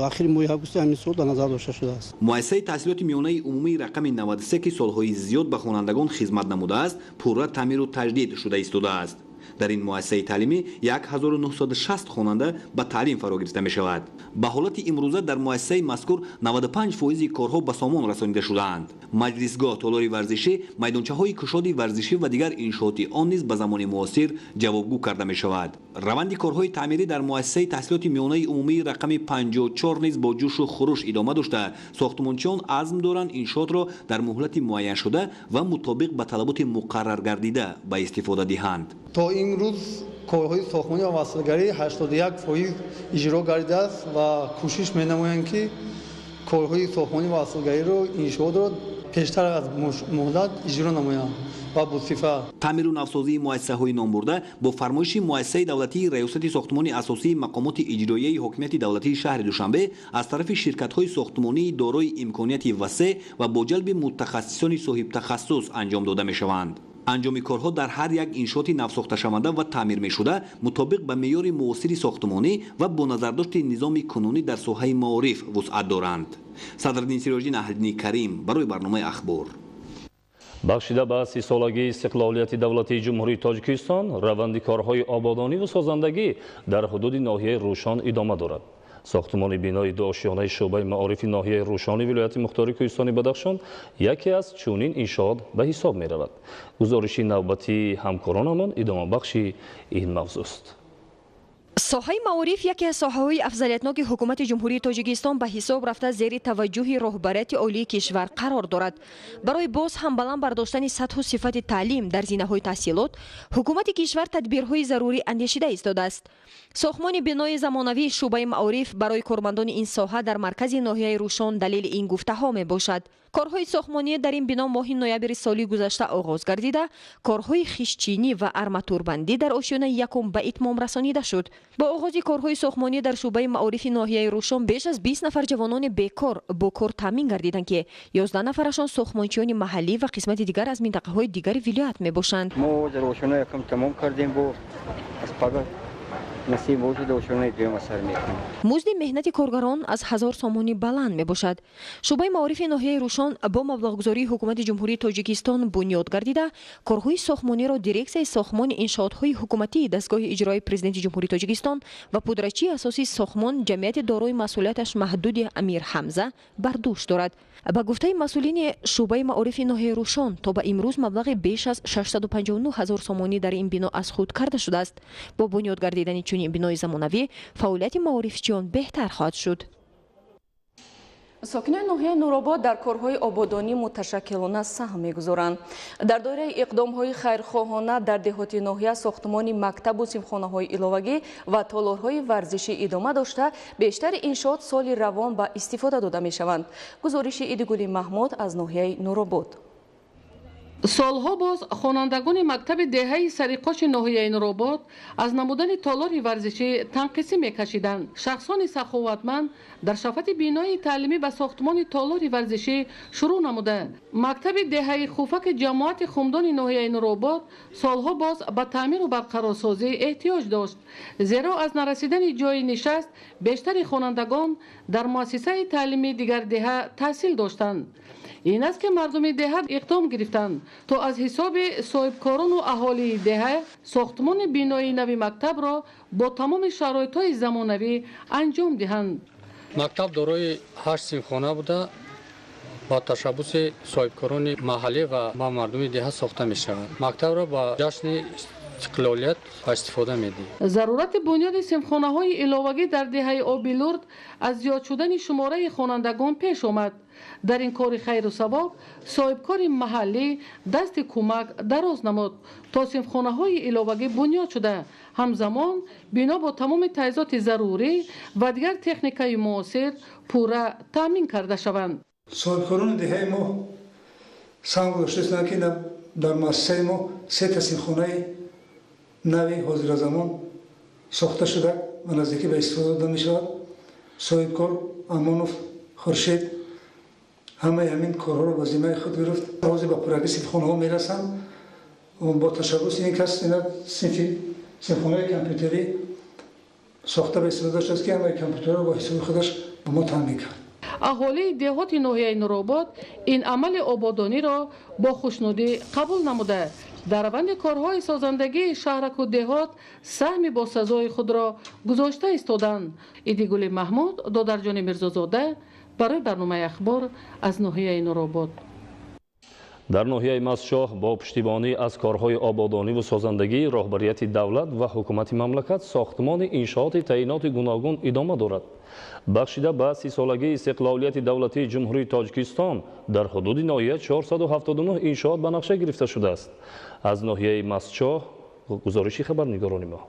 آخر ماه آگوست همین سال در نظر داشته شده است. مؤسسه تحصیلات میانه عمومی رقم 93 که سالهای زیاد به خوانندگان خدمت نموده است پورا تعمیر و تجدید شده ایستاده است. در این مؤسسه تعلیمی 1960 خواننده به تعلیم فرا گرفته می شود. به حالت امروزه در مؤسسه مذکور 95% کارها به سامان رسانیده شدهاند. مجلسگاه، تالار ورزشی، میدانچه‌های کشادی ورزشی و دیگر انشاءات آن نیز به زمان معاصر جوابگو کرده می شود. روند کارهای تعمیری در مؤسسه تحصیلات میانه عمومی رقم 54 نیز با جوش و خروش ادامه داشته، ساختمانچیان عزم دارند انشاءات را در مهلت معین شده و مطابق به طلبات مقرر گردیده به استفاده دهند. تا امروز کارهای ساختمانی و وصلگری 81% اجرا گردیده است و کوشش می‌نمایند که کارهای ساختمانی و وصلگری را انشاءات را پیشتر از مهلت اجرا نمایند و بصفه تعمیر و نوسازی مؤسسه‌های نامبرده با فرمایش مؤسسه دولتی ریاست ساختمان اساسی مقامات اجرایی حاکمیت دولتی شهر دوشنبه از طرف شرکت‌های ساختمانی دارای امکانیت وسیع و با جلب متخصصان صاحب تخصص انجام داده می‌شوند. انجام کارها در هر یک انشاءات نوساخته شونده و تعمیر می‌شده مطابق به معیار معاصر ساختمانی و با نظرداشت نظام قانونی در ساحه معارف وسعت دارند. صدرالدین سیراجی، نهرالدین کریم برای برنامه اخبار. بخشیده به 30 سالگی استقلالیت دولتی جمهوری تاجیکستان، روند کارهای آبادانی و سازندگی در حدود ناحیه روشان ادامه دارد. ساختمان بینای دو آشیانه شعبه معارف ناحیه روشانی ولایت مختار کوهستانی بدخشان یکی از چنین انشاءات به حساب می رود. گزارش نوبتی همکارانمان ادامه بخشی این موضوع است. ساحه معارف یکی از ساحه‌های افضلیتناک حکومت جمهوری تاجیکستان به حساب رفته زیر توجه رهبریت عالی کشور قرار دارد. برای باز هم بلند برداشتن سطح و صفت تعلیم در زمینه‌های تحصیلات، حکومت کشور تدبیرهای ضروری اندیشیده ایستاده است. ساختمان بنای زمانوی شعبه معارف برای کارمندان این ساحه در مرکز ناحیه روشان دلیل این گفته‌ها میباشد. کارهای ساختمانی در این بنا ماه نوامبر سالی گذشته آغاز گردیده، کارهای خیشچینی و ارماتوربندی در آشیانه یکم به اتمام رسانیده شد. با آغاز کارهای ساختمانی در شعبه معارف ناحیه روشان بیش از 20 نفر جوانان بیکار با کار تامین گردیدند که 11 نفرشان ساختمانچیان محلی و قسمت دیگر از منطقه‌های دیگر ولایت میباشند. ما در روشان یکم تمام کردیم با از پگاه نصیب بود دوشونه دوم اثر میکنیم. مزد مهنت کارگران از 1000 سامانی بلند می باشد. شعبه معارف ناحیه روشان با مبلغگذاری حکومت جمهوری تاجیکستان بنیاد گردیده، کارهای ساختمانی را دیرکسیون ساختمان انشاءات‌های حکومتی دستگاه اجرایی پرزیدنت جمهوری تاجیکستان و پودرچی اساسی ساختمان جمعیت دارای مسئولیتش محدود امیر حمزه بر دوش دارد. با گفته مسئولین شعبه معارف ناحیه روشان تا به امروز مبلغ بیش از 659,000 سامانی در این بنا از خود کرده شده است. با بنیاد گردیدن چنین بنای زمانوی فعالیت معارفچیان بهتر خواهد شد. ساکنان ناحیه نورآباد در کارهای آبادانی متشکلانه سهم می‌گذارند. در دایره اقدام‌های خیرخواهانه در دهات ناحیه ساختمان مکتب و سیمخانه‌های علاوگی و تالارهای ورزشی ادامه داشته، بیشتر انشاءات سال روان به استفاده داده می‌شوند. گزارش ایدگل محمود از ناحیه نورآباد. سالها باز خوانندگان مکتب دهه سریقاش ناحیه نورآباد از نمودن تالار ورزشی تنقیصی میکشیدند. شخصان سخاوتمند در شفت بینای تعلیمی به ساختمان تالار ورزشی شروع نموده. مکتب دهه خوفک جماعت خمدان ناحیه نورآباد سالها باز به تعمیر و برقرارسازی احتیاج داشت، زیرا از نرسیدن جای نشست بیشتر خوانندگان در مؤسسه تعلیمی دیگر دهه تحصیل داشتند. این است که مردم دهه اقدام گرفتند تا از حساب صاحبکاران و اهالی دهه ساختمان بینایی نوی مکتب را با تمام شرایط‌های زمانوی انجام دهند. مکتب دارای 8 سیمخانه بوده، با تشبث صاحبکاران محلی و با مردم دهه ساخته می شود. مکتب را با جشن استقلالیت استفاده می‌دهیم. ضرورت بنیاد سیمخانه‌های علاوگی در دهه آبیلورد از زیاد شدن شماره خوانندگان پیش آمد. در این کار خیر و ثواب صاحبکار محلی دست کمک دراز نمود تا سیمخانه‌های علاوگی بنیاد شده، همزمان بنا با تمام تجهیزات ضروری و دیگر تکنیک‌های معاصر پورا تامین کرده شوند. صاحبکاران دهه ما سهم گذاشتند که در مؤسسه ما 3 سیمخانه نوی حاضر زمان ساخته شده و نزدیکی به استفاده داده می شود. صاحبکار امانوف خورشید همه همین کارها را به ذمه خود گرفت. آغاز به پورگی سیمخانه ها می رسند و با تشبث این کس سیمخانه کامپیوتری ساخته به استفاده داشت که همه کامپیوترها با حساب خودش به ما تامین کرد. اهالی دهات ناحیه نورآباد این عمل آبادانی را با خوشنودی قبول نموده در روند کارهای سازندگی شهرک و دهات سهم با سزای خود را گذاشته ایستادند. ایدیگل محمود، دادرجان میرزازاده برای برنامه اخبار از ناحیه نورآباد. در ناحیه مستشاه با پشتیبانی از کارهای آبادانی و سازندگی راهبریت دولت و حکومت مملکت ساختمان انشاءات تعیینات گوناگون ادامه دارد. بخشیده به 30 سالگی استقلالیت دولتی جمهوری تاجیکستان در حدود ناحیه 479 انشاءات به نقشه گرفته شده است. از ناحیه مستشاه گزارشی خبرنگاران ما.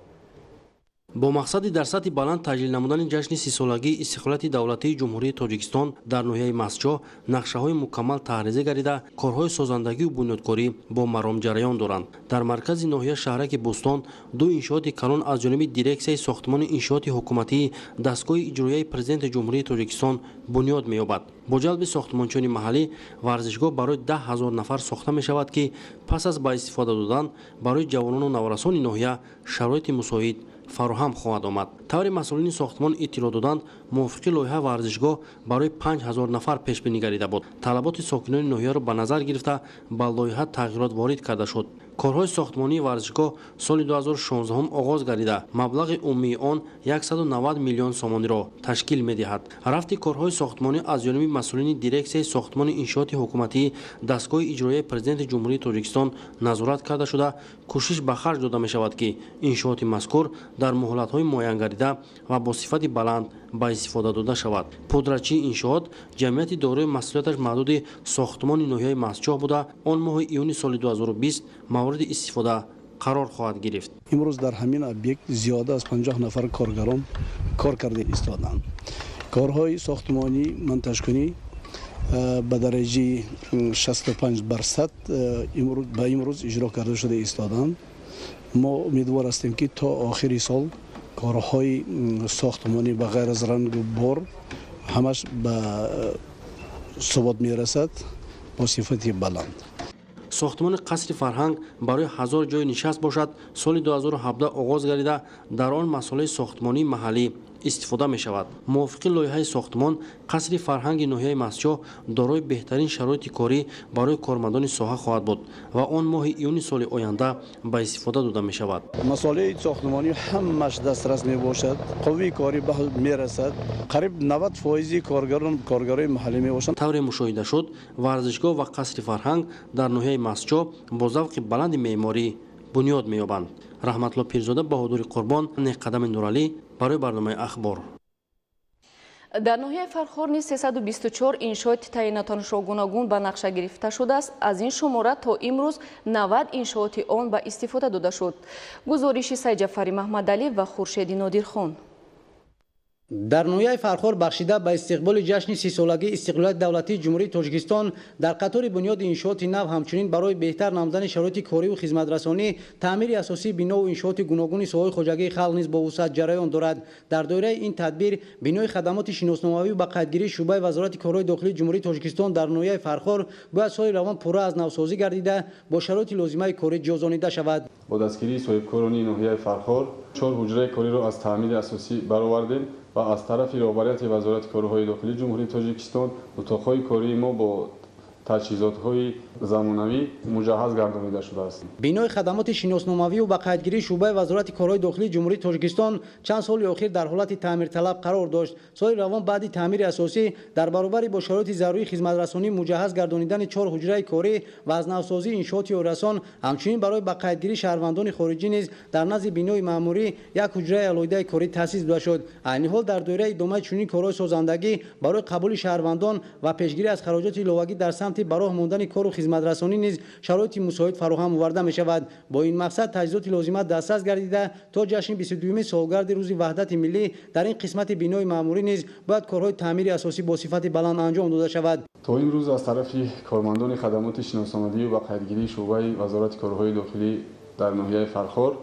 با مقصد در سطح بلند تجلیل نمودن جشن 30 سالگی استقلالیت دولتی جمهوری تاجیکستان در ناحیه مستشاه نقشه‌های مکمل تحریزی گردیده کارهای سازندگی و بنیادکاری با مرام جریان دارند. در مرکز ناحیه شهرک بوستان دو انشاءات کلان از جانب دیرکسیای ساختمان انشاءات حکومتی دستگاه اجرایی پرزیدنت جمهوری تاجیکستان بنیاد می‌یابد. با جلب ساختمانچه‌های محلی ورزشگاه برای 10,000 نفر ساخته می‌شود که پس از با استفاده دادن برای جوانان و نورسان ناحیه شرایط مساعد فراهم خواهد آمد. طور مسئولین ساختمان اطلاع دادند موافقی لایحه ورزشگاه برای 5,000 نفر پیش بینی گردیده بود. طلبات ساکنان ناحیه را به نظر گرفته به لایحه تغییرات وارد کرده شد. کارهای ساختمانی ورزشگاه سال 2016 آغاز گردیده مبلغ عمومی آن 190 میلیون سومانی را تشکیل می‌دهد. رفت کارهای ساختمانی از جانب مسئولین دیرکسیای ساختمان انشاءات حکومتی دستگاه اجرایی پرزیدنت جمهوری تاجیکستان نظارت کرده شده کوشش به خرج داده می‌شود که انشاءات مذکور در مهلت‌های معین گردیده و با صفت بلند با استفاده داده شود. پودرچی انشاءات جمعیت دارای مسئولیتش محدود ساختمان ناحیه مستشاه بوده آن ماه ایون سال 2020 مورد استفاده قرار خواهد گرفت. امروز در همین ابیکت زیاده از 50 نفر کارگران کار کرده ایستادند. کارهای ساختمانی منتشکنی به درجه 65% امروز اجرا کرده شده ایستادند. ما امیدوار هستیم که تا آخر سال کارهای ساختمانی به غیر از رنگ بار همش به ثبات میرسد با صفت بلند. ساختمان قصر فرهنگ برای 1000 جای نشست باشد سال 2017 آغاز گردیده در آن مسائل ساختمانی محلی استفاده می شود. موافق لایحه ساختمان قصر فرهنگ ناحیه مستشاه دارای بهترین شرایط کاری برای کارمندان ساحه خواهد بود و آن ماه ایون سال آینده به استفاده داده می شود. مسائل ساختمانی همش دسترس می باشد. قوی کاری به می رسد. قریب 90% کارگرای محلی می باشند. طور مشاهده شد ورزشگاه و قصر فرهنگ در ناحیه مستشاه با ذوق بلند معماری بنیاد می یابند. رحمت الله پیرزاده، بهادر قربان، قدم نورعلی برای برنامه اخبار. در ناحیه فرخار نیز 324 انشاءات تعییناتشان گوناگون به نقشه گرفته شده است. از این شماره تا امروز 90 انشاءات آن به استفاده داده شد. گزارش سید جعفری محمدعلی و خورشید نادرخان. در ناحیه فرخار بخشیده به استقبال جشن 30 سالگی استقلالیت دولتی جمهوری تاجیکستان در قطار بنیاد انشاءات نو همچنین برای بهتر نمودن شرایط کاری و خدمترسانی تعمیر اساسی بنا و انشاءات گوناگون ساحه خوجگی خلق نیز با وسعت جریان دارد. در دایره این تدبیر بنای خدمات شناسنامه‌ای و با قیدگیری شعبه وزارت کارهای داخلی جمهوری تاجیکستان در ناحیه فرخار باید سال روان پورا از نوسازی گردیده با شرایط لازمه کاری جزانیده شود. با دستگیری صاحبکاران ناحیه فرخار 4 حجره کاری را از تعمیر اساسی برآوردیم و از طرف راهبریت وزارت کارهای داخلی جمهوری تاجیکستان اتاق‌های کاری ما با تجهیزات‌های زمانوی مجهز گردانیده شده است. بنای خدمات شناسنامه‌ای و با قیدگیری شعبه وزارت کارهای داخلی جمهوری تاجیکستان چند سال اخیر در حالت تعمیر طلب قرار داشت. سال روان بعد تعمیر اساسی در برابر با شرایط ضروری خدمترسانی مجهز گردانیدن 4 حجره کاری و از نوسازی انشاءات آراسان همچنین برای با قیدگیری شهروندان خارجی نیز در نزد بنای معموری یک حجره علیحده کاری تأسیس داده شد. عین حال در دایره ادامه چنین کارهای سازندگی برای قبول شهروندان و پیشگیری از خراجات لواگی در سمت براه ماندن کار و خدمترسانی نیز شرایط مساعد فراهم آورده می شود. با این مقصد تجهیزات لازمه دسترس گردیده تا جشن 22 سالگرد روز وحدت ملی در این قسمت بنای معموری نیز باید کارهای تعمیر اساسی با صفت بلند انجام داده شود. تا امروز از طرف کارمندان خدمات شناسنامه‌ای و قیدگیری شعبه وزارت کارهای داخلی در ناحیه فرخار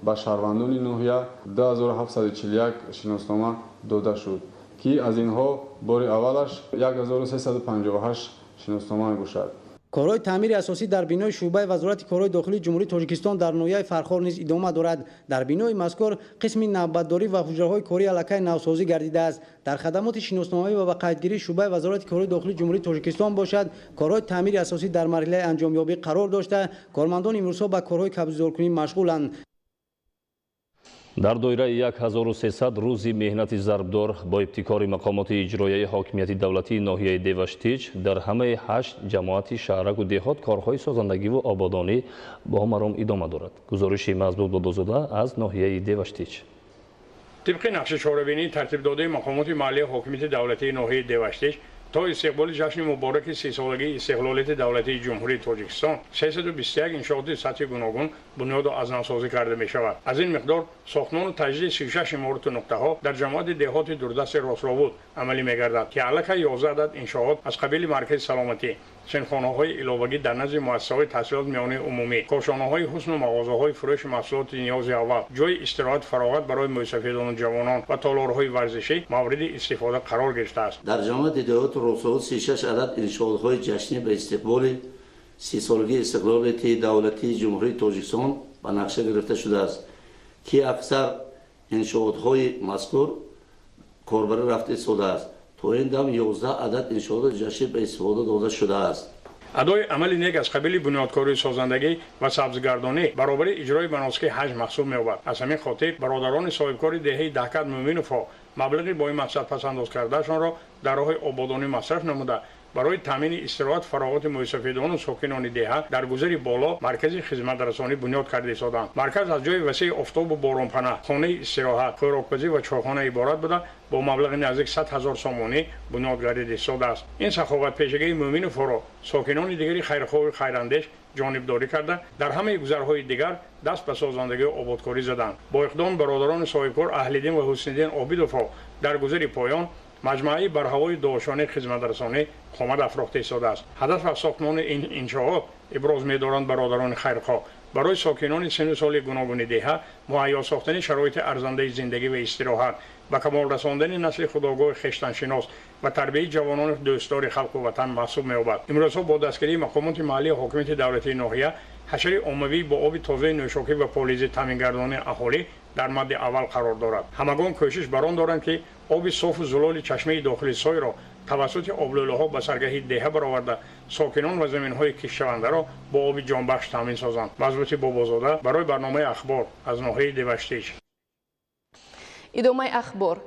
به شهروندان ناحیه 10741 شناسنامه داده شد که از اینها بار اولش 1358 شناسنامه باشد. корҳои таъмири асосӣ дар бинои шуъбаи вазорати корҳои дохилии ҷумҳурии тоҷикистон дар ноҳияи Фархор низ идома дорад. Дар бинои мазкур қисми навбатдорӣ ва ҳуҷраҳои кории аллакай навсозӣ гардидааст. дар хадамоти шиносномавӣ ва ба қайдгирии шуъбаи вазорати корҳои дохилии ҷумҳурии тоҷикистон бошад, корҳои таъмири асосӣ дар марҳилаи анҷомёбӣ қарор дошта, кормандон имрӯзҳо ба корҳои кабзгузоркунӣ машғуланд. дар доираи 1300 рӯзи меҳнати зарбдор бо ибтикори мақомоти иҷроияи ҳокимияти давлатии ноҳияи Деваштич дар ҳамаи 8 ҷамоати шаҳраку деҳот корҳои созандагиву ободонӣ бо маром идома дорад. гузориши Мазбут Бобозода аз ноҳияи Деваштич. طبق نقش چاره‌بینی ترتیب داده مقامات محلی حاکمیت دولتی ناحیه دیوشتیج تا استقبال جشن مبارک 30 سالگی استقلالیت دولتی جمهوری تاجیکستان 321 انشاءات سطحی گوناگون بنیاد از نوسازی کرده می شود. از این مقدار ساختمان و تجدید 36 عمارت و نقطه‌ها در جماعت دهات دوردست راسلاوود عملی می گردد که علاوه 11 عدد انشاءات از قبیل مرکز سلامتی، سنخانه‌های علاوگی در نزد مؤسسه‌های تحصیلات میانه عمومی، کاشانه‌های حسن و مغازه‌های فروش محصولات نیاز اول، جای استراحت فراغت برای موسفیدان و جوانان و تالارهای ورزشی مورد استفاده قرار گرفته است. در جامعه دهات راسلاوود 36 عدد انشاءات‌های جشنی به استقبال 30 سالگی استقلالیت دولتی جمهوری تاجیکستان به نقشه گرفته شده است که اکثر انشاءات‌های مذکور کاربر رفته ساده است. تا این دم 11 عدد انشاءات جشنی به استفاده داده شده است. ادای عمل نیک از قبیل بنیادکاری سازندگی و سبزگردانی برابر اجرای مناسک حج محسوب می‌یابد. از همین خاطر برادران صاحبکار دهه دهکد مومن وفا مبلغی با این مقصد پس‌انداز کردهشان را در راه آبادانی مصرف نموده برای تامین استراحت فراغت موسفیدان و ساکنان دهه در گذر بالا مرکز خدمت رسانی بنیاد کرده سازند. مرکز از جای وسیع آفتاب و بارانپناه، خانه استراحت، خوراکپزی و چایخانه عبارت بوده با مبلغ نزدیک 100,000 سامانی بنیاد گردیده شده است. این سخاوت پیشگی مومن فورا ساکنان دیگری خیرخواه و خیراندیش جانبداری کرده در همه گذرهای دیگر دست به سازندگی و آبادکاری زدند. با اقدام برادران صاحبکار اهل‌دین و حسن‌الدین عابدوفا در گذر پایان مجموعه برهوای داشتن خدمت رسانی خامد افراخته ایستاده است. هدف از ساختمان این انشاءات ابراز می‌دارند برادران خیرخواه برای ساکنان سن و سال گوناگون دهه مهیا ساختن شرایط ارزنده زندگی و استراحت و کمال رساندن نسل خودآگاه خویشتن‌شناس و تربیت جوانان دوستدار خلق و وطن محسوب می‌یابد. امروزها با دستگیری مقامات محلی حاکمیت دولتی ناحیه حشر عمومی با آب تازه نوشاکی و پالیز تامین‌گردانی اهالی در مد اول قرار دارد. همگان کوشش بر آن دارند که آب صاف و زلال چشمه داخلی سای را توسط آبلوله‌ها به سرگاهی دهه برآورده ساکنان و زمین‌های کشاورزی را با آب جانبخش تامین سازند. مضبوط بابازاده برای برنامه اخبار از ناحیه دیوشتیج. идомаи ахбор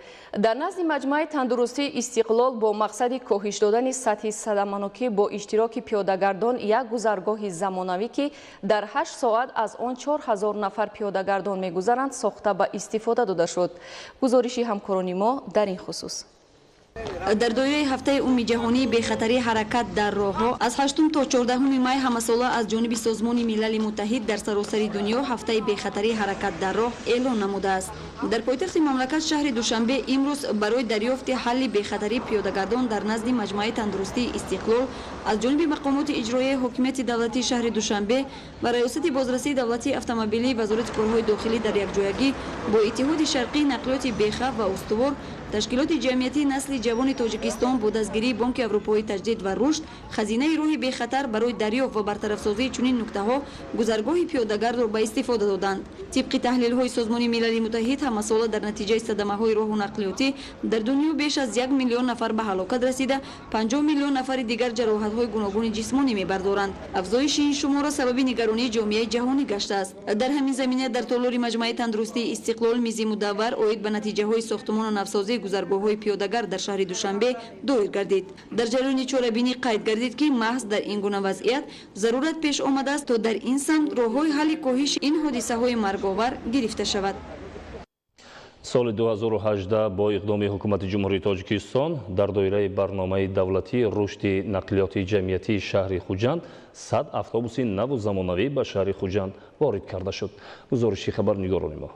дар назди маҷмӯаи тандурустии истиқлол бо мақсади коҳиш додани сатҳи садаманокӣ бо иштироки пиёдагардон як гузаргоҳи замонавӣ ки дар 8 соат аз он 4000 нафар пиёдагардон мегузаранд сохта ба истифода дода шуд. гузориши ҳамкорони мо дар ин хусус. дар доираи ҳафтаи умуми ҷаҳонии бехатарии ҳаракат дар роҳҳо аз 8 то 14 май ҳамасола аз ҷониби созмони милали муттаҳид дар саросари дунё ҳафтаи бехатарии ҳаракат дар роҳ эълон намудааст. дар пойтахти мамлакат шаҳри душанбе имрӯз барои дарёфти ҳалли бехатарии пиёдагардон дар назди маҷмӯаи тандурустии истиқлол аз ҷониби мақомоти иҷроияи ҳокимияти давлатии шаҳри душанбе ва раёсати бозрасии давлатии автомобилии вазорати корҳои дохилӣ дар якҷоягӣ бо иттиҳоди шарқии нақлиёти бехавф ва устувор ташкилоти ҷамъиятии насли ҷавони тоҷикистон бо дастгирии бонки аврупои таҷдид ва рушд хазинаи роҳи бехатар барои дарёфт ва бартарафсозии чунин нуктаҳо гузаргоҳи пиёдагардро ба истифода доданд. тибқи таҳлилҳои созмони милали муттаҳид ҳамасола дар натиҷаи садамаҳои роҳу нақлиётӣ дар дунё беш аз 1 миллион нафар ба ҳалокат расида 50 миллион нафари дигар ҷароҳатҳои гуногуни ҷисмонӣ мебардоранд. афзоиши ин шумора сабаби нигаронии ҷомеаи ҷаҳонӣ гаштааст. дар ҳамин замина дар толори маҷмӯаи тандурустии истиқлол мизи мудаввар оид ба натиҷаҳои сохтмону навсозии гузаргоҳҳои пиёдагард дар шаҳри душанбе доир гардид. дар ҷараёни чорабинӣ қайд гардид ки маҳз дар ин гуна вазъият зарурат пеш омадааст то дар ин самт роҳҳои ҳалли коҳиши ин ҳодисаҳои марговар гирифта шавад. соли 2018 бо иқдоми ҳукумати ҷумҳурии тоҷикистон дар доираи барномаи давлатии рушди нақлиёти ҷамъиятии шаҳри хуҷанд 100 автобуси наву замонавӣ ба шаҳри хуҷанд ворид карда шуд. гузориши хабарнигорони мо.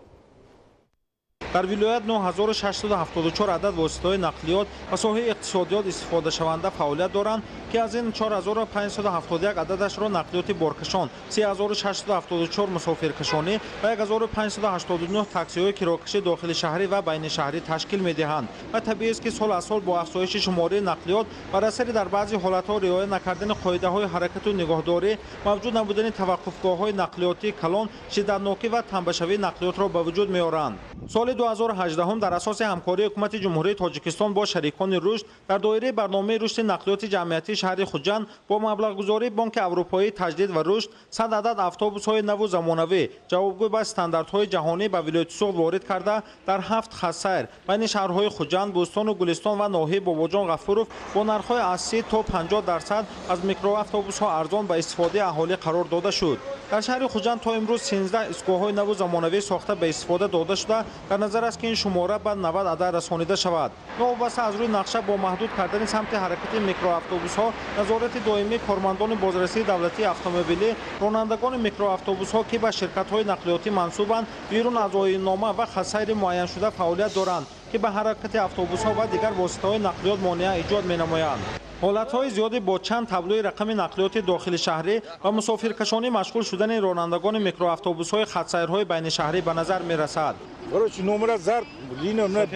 در ولایت 9674 عدد واسطه‌های نقلیات و ساحه اقتصادیات استفاده شونده فعالیت دارند که از این 4571 عددش را نقلیات بارکشان، 3674 مسافرکشانی و 1589 تاکسی‌های کراکش داخل شهری و بین شهری تشکیل می‌دهند و طبیعی است که سال از سال با افزایش شماره نقلیات بر اثر در بعضی حالت‌ها رعایت نکردن قاعده‌های حرکت و نگهداری، موجود نبودن توقفگاه‌های نقلیاتی کلان، شدتناکی و تنبشوی نقلیات را به وجود می‌آورند. سال 2018 در اساس همکاری حکومت جمهوری تاجیکستان با شریکان رشد در دایره برنامه رشد نقلیات جمعیتی شهر خوجند با مبلغ‌گذاری بانک اروپایی تجدید و رشد 100 عدد اتوبوس‌های نو و زمانوی جوابگو به استانداردهای جهانی به ولایت سوخت وارد کرده در 7 خط سیر بین شهرهای خوجند، بوستان و گلستان و ناحیه باباجان غفورов با نرخ‌های از 30 تا 50% از میکرواتوبوس‌ها ارزان به استفاده اهالی قرار داده شد. در شهر خوجند تا امروز 13 ایستگاه‌های نو و زمانوی ساخته به استفاده داده شده. در نظر است که این شماره به 90 عدد رسانیده شود. نوابسته از روی نقشه با محدود کردن سمت حرکت میکرواتوبوس‌ها، نظارت دائمی کارمندان بازرسی دولتی اتومبیلی، رانندگان میکرواتوبوس‌ها که به شرکت‌های نقلیاتی منسوبند، بیرون از آیین‌نامه و خط سیر معین شده فعالیت دارند که به حرکت اتوبوس‌ها و دیگر واسطه‌های نقلیات مانع ایجاد می‌نمایند. حالت‌های زیادی با چند تابلوی رقم نقلیات داخل شهری و مسافرکشانی مشغول شدن رانندگان میکرواتوبوس‌های خط سیرهای بین شهری به نظر می‌رسد. برای نمره زرد لینو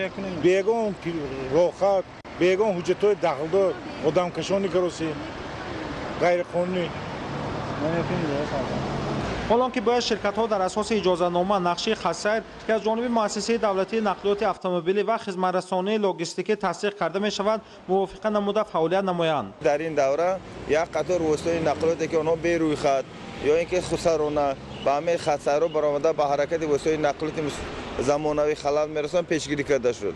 بیگم راحت بیگم حجت‌های داخلدار آدمکشانی کروسی غیر قانونی. حالا که باید شرکت‌ها در اساس اجازه‌نامه نقشه خط سیر که از جانب مؤسسه دولتی نقلیات اتومبیلی و خدمت‌رسانی لوجستیکی تصدیق کرده می‌شود موافقت نموده فعالیت نمایند. در این دوره یک قطار واسطه نقلیاتی که آنها به روی خط یا اینکه خودسرانه به همه خط سیرها برآمده به حرکت واسطه نقلیات زمانوی خلل می‌رسند پیشگیری کرده شد.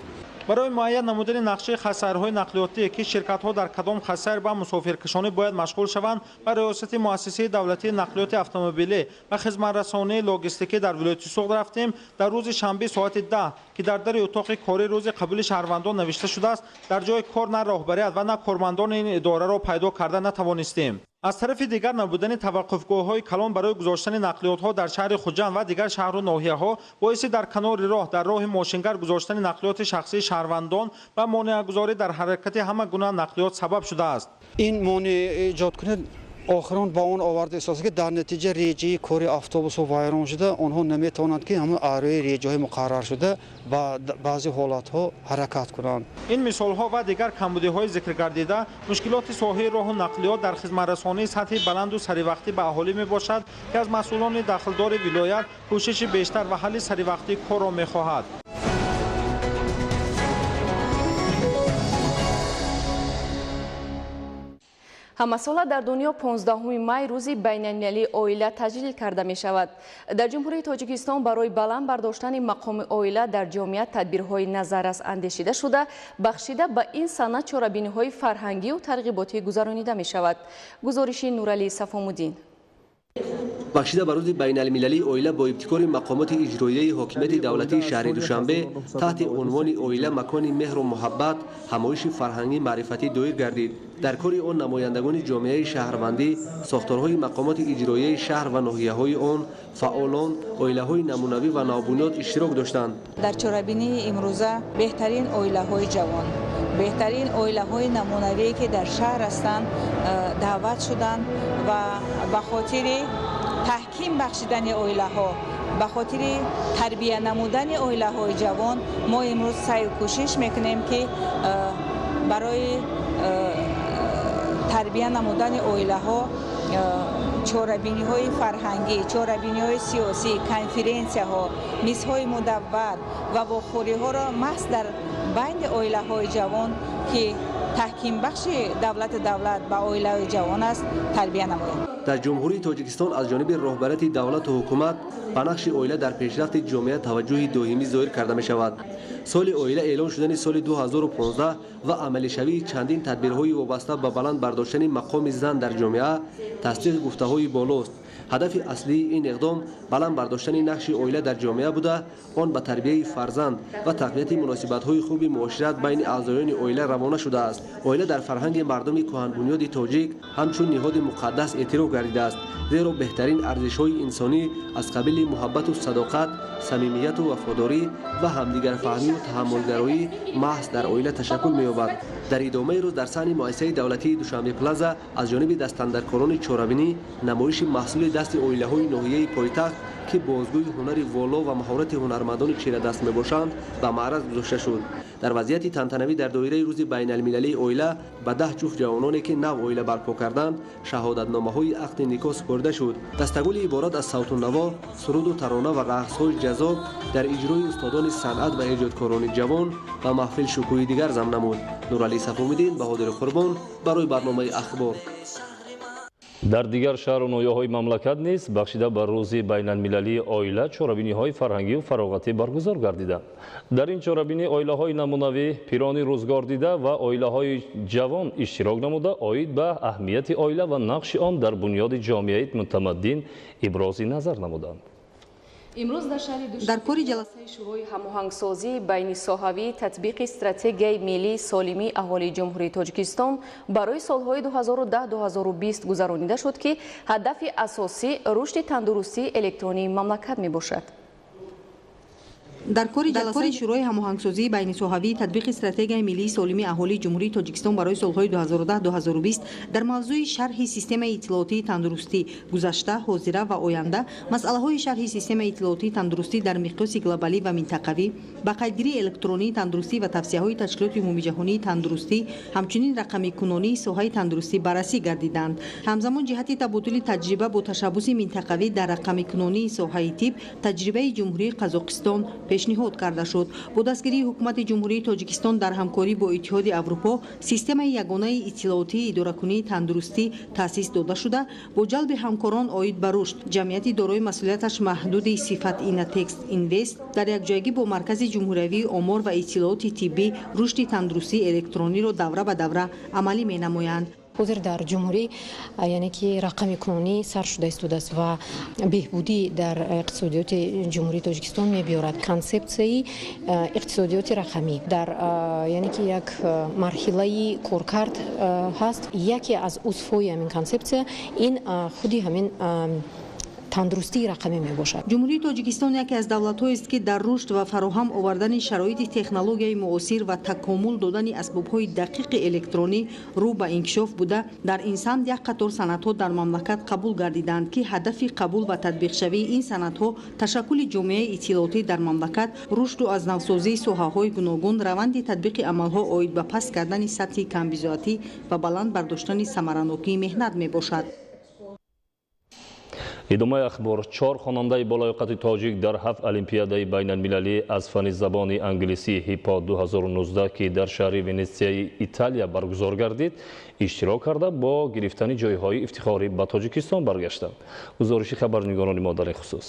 برای معین نمودن نقشه خط سیرهای نقلیاتی که شرکت‌ها در کدام خط سیر به مسافرکشانی باید مشغول شوند و ریاست مؤسسه دولتی نقلیات اتومبیلی و خدمت‌رسانی لوجستیکی در ولایت سوخت رفتیم. در روز شنبه ساعت 10 که در اتاق کاری روز قبول شهروندان نوشته شده است، در جای کار نه راهبریت و نه کارمندان این اداره را پیدا کرده نتوانستیم. از طرف دیگر نبودن توقفگاه‌های کلان برای گذاشتن نقلیات‌ها در شهر خوجند و دیگر شهر و ناحیه‌ها باعث در کنار راه در راه ماشینگر گذاشتن نقلیات شخصی شهروندان و مانع‌گذاری در حرکت همه گونه نقلیات سبب شده است. این مانع ایجاد کنه آخران با اون آورده احساس که در نتیجه ریجی کار اتوبوس وایران شده، آنها نمیتوانند که همه آروی ریجای مقرر شده و بعضی حالت‌ها حرکت کنند. این مثال‌ها و دیگر کمبودی‌های ذکر گردیده مشکلات ساحه راه و نقلیات در خدمت‌رسانی سطح بلند و سریع به اهالی میباشد که از مسئولان دخلدار ولایت کوشش بیشتر و حل سریع کار را می‌خواهد. همساله در دنیا 15 می روزی بین‌المللی عائله تجلیل کرده می شود. در جمهوری تاجیکستان برای بلند برداشتن مقام عائله در جامعیت تدبیرهای نظررس اندیشیده شده، بخشیده به این سند چاره‌بینی‌های فرهنگی و ترغیباتی گذرانیده می شود. گزارش نورعلی صفامودین. بخشیده بر روز بین المللی عائله با ابتکار مقامات اجرایی حاکمیت دولتی شهر دوشنبه تحت عنوان عائله مکان مهر و محبت همایش فرهنگی معرفتی دایر گردید. در کار آن نمایندگان جامعه شهروندی، ساختارهای مقامات اجرایی شهر و ناحیه‌های آن، فعالان، عائله‌های نمونوی و نوبنیاد اشتراک داشتند. در چاره‌بینی امروزه بهترین عائله‌های جوان، بهترین عائله‌های نمونوی که در شهر هستند دعوت شدند و به خاطر تحکیم بخشیدن عائله‌ها، به خاطر تربیت نمودن عائله‌های جوان ما امروز سعی و کوشش میکنیم که برای تربیت نمودن عائله‌ها چاره‌بینی‌های فرهنگی، چاره‌بینی‌های سیاسی، کنفرانس‌ها، میزهای مدور و واخوری‌ها را محض در بین عائله‌های جوان که تحکیم بخش دولت به عائله جوان است تربیت نمایند. در جمهوری تاجیکستان از جانب رهبریت دولت و حکومت به نقش عائله در پیشرفت جامعه توجه دائمی ظاهر کرده می شود. سال عائله اعلان شدن سال 2015 و عملی شوی چندین تدبیرهای وابسته به بلند برداشتن مقام زن در جامعه تصدیق گفته‌های بالاست. ҳадафи аслии ин иқдом баланд бардоштани нақши оила дар ҷомеа буда он ба тарбияи фарзанд ва тақвияти муносибатҳои хуби муошират байни аъзоёни оила равона шудааст. оила дар фарҳанги мардуми кӯҳанбунёди тоҷик ҳамчун ниҳоди муқаддас эътироф гардидааст, зеро беҳтарин арзишҳои инсонӣ аз қабили муҳаббату садоқат, самимияту вафодорӣ ва ҳамдигарфаҳмию таҳаммулгароӣ маҳз дар оила ташаккул меёбад. дар идомаи рӯз дар саҳни муассисаи давлатии душанбе плаза аз ҷониби дастандаркорони чорабинӣ намоиши маҳсули дасти оилаҳои ноҳияи пойтахт ки бозгӯи ҳунари воло ва маҳорати ҳунармандони чирадаст мебошанд ба маъраз гузошта шуд. дар вазъияти тантанавӣ дар доираи рӯзи байналмилалии оила ба 10 ҷуфт ҷавононе ки нав оила барпо карданд шаҳодатномаҳои ақди никоҳ супорида шуд. дастагули иборат аз савтунаво, суруду тарона ва рақсҳои ҷазоб дар иҷрои устодони санъат ва эҷодкорони ҷавон ва маҳфил шукӯҳи дигар замин намуд. нуралӣ сафомиддин, баҳодири қурбон, барои барномаи ахбор. дар дигар шаҳру ноҳияҳои мамлакат низ бахшида ба рӯзи байналмилалии оила чорабиниҳои фарҳангию фароғатӣ баргузор гардида. дар ин чорабинӣ оилаҳои намунавӣ, пирони рӯзгордида ва оилаҳои ҷавон иштирок намуда оид ба аҳамияти оила ва нақши он дар бунёди ҷомеаи мутамаддин ибрози назар намуданд. имрӯз дар шаҳри дар кори ҷаласаи шӯрои ҳамоҳангсозӣ байни соҳавии татбиқи стратегияи миллии солимии аҳолии ҷумҳурии Тоҷикистон барои солҳои 2010-2020 гузаронида шуд ки ҳадафи асосӣ рушди тандурустии электронии мамлакат мебошад. дар кори ҷаласаи шӯрои ҳамоҳангсозии байни соҳавии татбиқи стратегияи миллии солимии аҳолии ҷумҳурии Тоҷикистон барои солҳои 2010-2020 дар мавзӯи шарҳи системаи иттилоотии тандурустӣ гузашта, ҳозира ва оянда, масъалаҳои шарҳи системаи иттилоотии тандурустӣ дар миқёси глобалӣ ва минтақавӣ, ба қайдгирии электронии тандурустӣ ва тавсияҳои ташкилоти умумиҷаҳонии тандурустӣ, ҳамчунин рақамикунонии соҳаи тандурустӣ баррасӣ гардиданд. ҳамзамон ҷиҳати табодули таҷриба бо ташаббуси минтақавӣ дар рақамикунонии соҳаи тиб таҷрибаи ҷумҳурии Қазоқистон пешниҳод карда шуд. бо дастгирии ҳукумати ҷумҳурии Тоҷикистон дар ҳамкорӣ бо Иттиҳоди Аврупо системаи ягонаи иттилоотии идоракунии тандурустӣ таъсис дода шуда, бо ҷалби ҳамкорон оид ба рушд, ҷамъияти дорои масъулияташ маҳдуди Сифат Инатекст Инвест дар якҷоягӣ бо Маркази ҷумҳуриявии омор ва иттилооти тиббӣ рушди тандурустии электрониро давра ба давра амалӣ менамоянд. ҳозир дар ҷумҳурӣ яъне ки рақамикунонӣ сар шуда истодааст ва беҳбудӣ дар иқтисодиёти ҷумҳурии Тоҷикистон мебиёрад консепсияи иқтисодиёти рақамӣ дар яъне ки як марҳилаи коркард ҳаст. яке аз узвҳои ҳамин консепсия ин худи ҳамин тандурустии рақамӣ мебошад. ҷумҳурии Тоҷикистон яке аз давлатҳоест ки дар рушд ва фароҳам овардани шароити технологияи муосир ва такомул додани асбобҳои дақиқи электронӣ рӯ ба инкишоф буда, дар ин самт як қатор санадҳо дар мамлакат қабул гардиданд ки ҳадафи қабул ва татбиқшавии ин санадҳо ташаккули ҷомеаи иттилоотӣ дар мамлакат, рушду аз навсозии соҳаҳои гуногун, раванди татбиқи амалҳо оид ба паст кардани сатҳи камбизоатӣ ва баланд бардоштани самаранокии меҳнат мебошад. идомаи ахбор. 4 хонандаи болоиқати тоҷик дар 7 олимпиадаи байналмилалӣ аз фани забони англисӣ ҳипо 2019 ки дар шаҳри Венетсияи Италия баргузор гардид, иштирок карда бо гирифтани ҷойҳои ифтихорӣ ба Тоҷикистон баргаштанд. гузориши хабарнигорони мо дар ин хусус.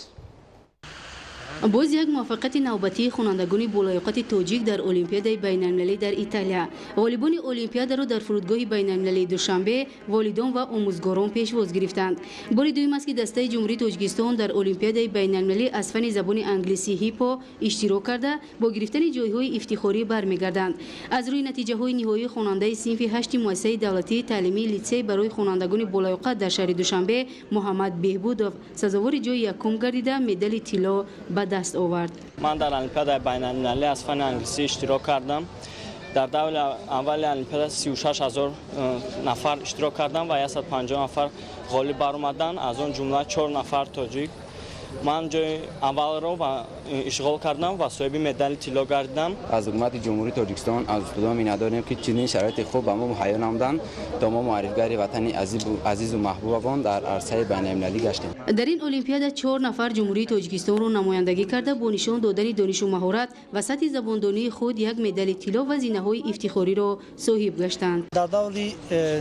боз як муваффақияти навбатии хонандагони болоиқати тоҷик дар олимпиадаи байналмилалӣ дар Италия. ғолибони олимпиадаро дар фурудгоҳи байналмилалии Душанбе волидон ва омӯзгорон пешвоз гирифтанд. бори дуюм аст ки дастаи ҷумҳурии Тоҷикистон дар олимпиадаи байналмилалӣ аз фани забони англисӣ ҳипо иштирок карда бо гирифтани ҷойҳои ифтихорӣ бармегарданд. аз рӯи натиҷаҳои ниҳоии хонандаи синфи 8 муассисаи давлатии таълимии литсей барои хонандагони болоиқат дар шаҳри Душанбе Муҳаммад Беҳбудов сазовори ҷои якум гардида медали тилло ба даст овард. ман дар олимпиадаи байналмилалӣ аз фани англисӣ иштирок кардам. дар даври аввали олимпиада 36000 нафар иштирок кардам ва 150 нафар ғолиб баромаданд, аз он ҷумла 4 нафар тоҷик. ман ҷои аввалро ишғол кардам ва соҳиби медали тилло гардидам. аз ҳукумати ҷумҳурии Тоҷикистон аз устудон миннатдорем ки чунин шароити хуб ба мо муҳайё намуданд то мо муаррифгари ватани азизу маҳбубавон дар арсаи байналмилалӣ гаштем. дар ин олимпиада 4 нафар ҷумҳурии Тоҷикистонро намояндагӣ карда бо нишон додани донишу маҳорат ва сатҳи забондонии худ як медали тилло ва зинаҳои ифтихориро соҳиб гаштанд. дар даври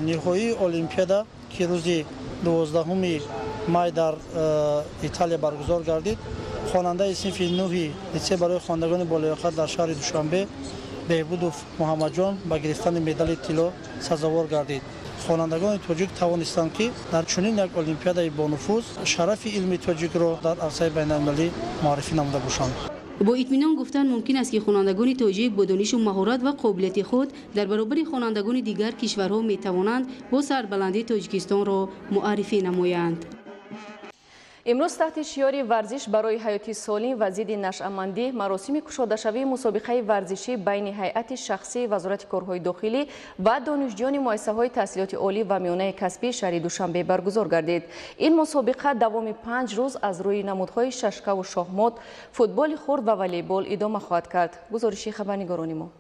ниҳоии олимпиада ки рӯзи 12 май дар Италия баргузор гардид, хонандаи синфи 9 литсей барои хонандагони болоиқат дар шаҳри Душанбе بهبودов محمدجان با گرفتن مدال طلا سزاوار گردید. خوانندگان تاجیک توانستند که در چنین یک المپیادی با نفوذ شرف علم تاجیک را در عرصه بین‌المللی معرفی نموده باشند. با اطمینان گفتن ممکن است که خوانندگان تاجیک با دانش و مهارت و قابلیت خود در برابر خوانندگان دیگر کشورها می توانند با سربلندی تاجیکستان را معرفی نمایند. امروز تحت شعار ورزش برای حیات سالم و ضد نشأه‌مندی مراسم کشاده‌شوی مسابقه ورزشی بین هیئت شخصی وزارت کارهای داخلی و دانشجویان مؤسسه‌های تحصیلات عالی و میانه کسبی شهر دوشنبه برگزار گردید. این مسابقه دوام 5 روز از روی نمودهای ششکه و شاهمات، فوتبال خرد و والیبال ادامه خواهد کرد. گزارش خبرنگاران ما.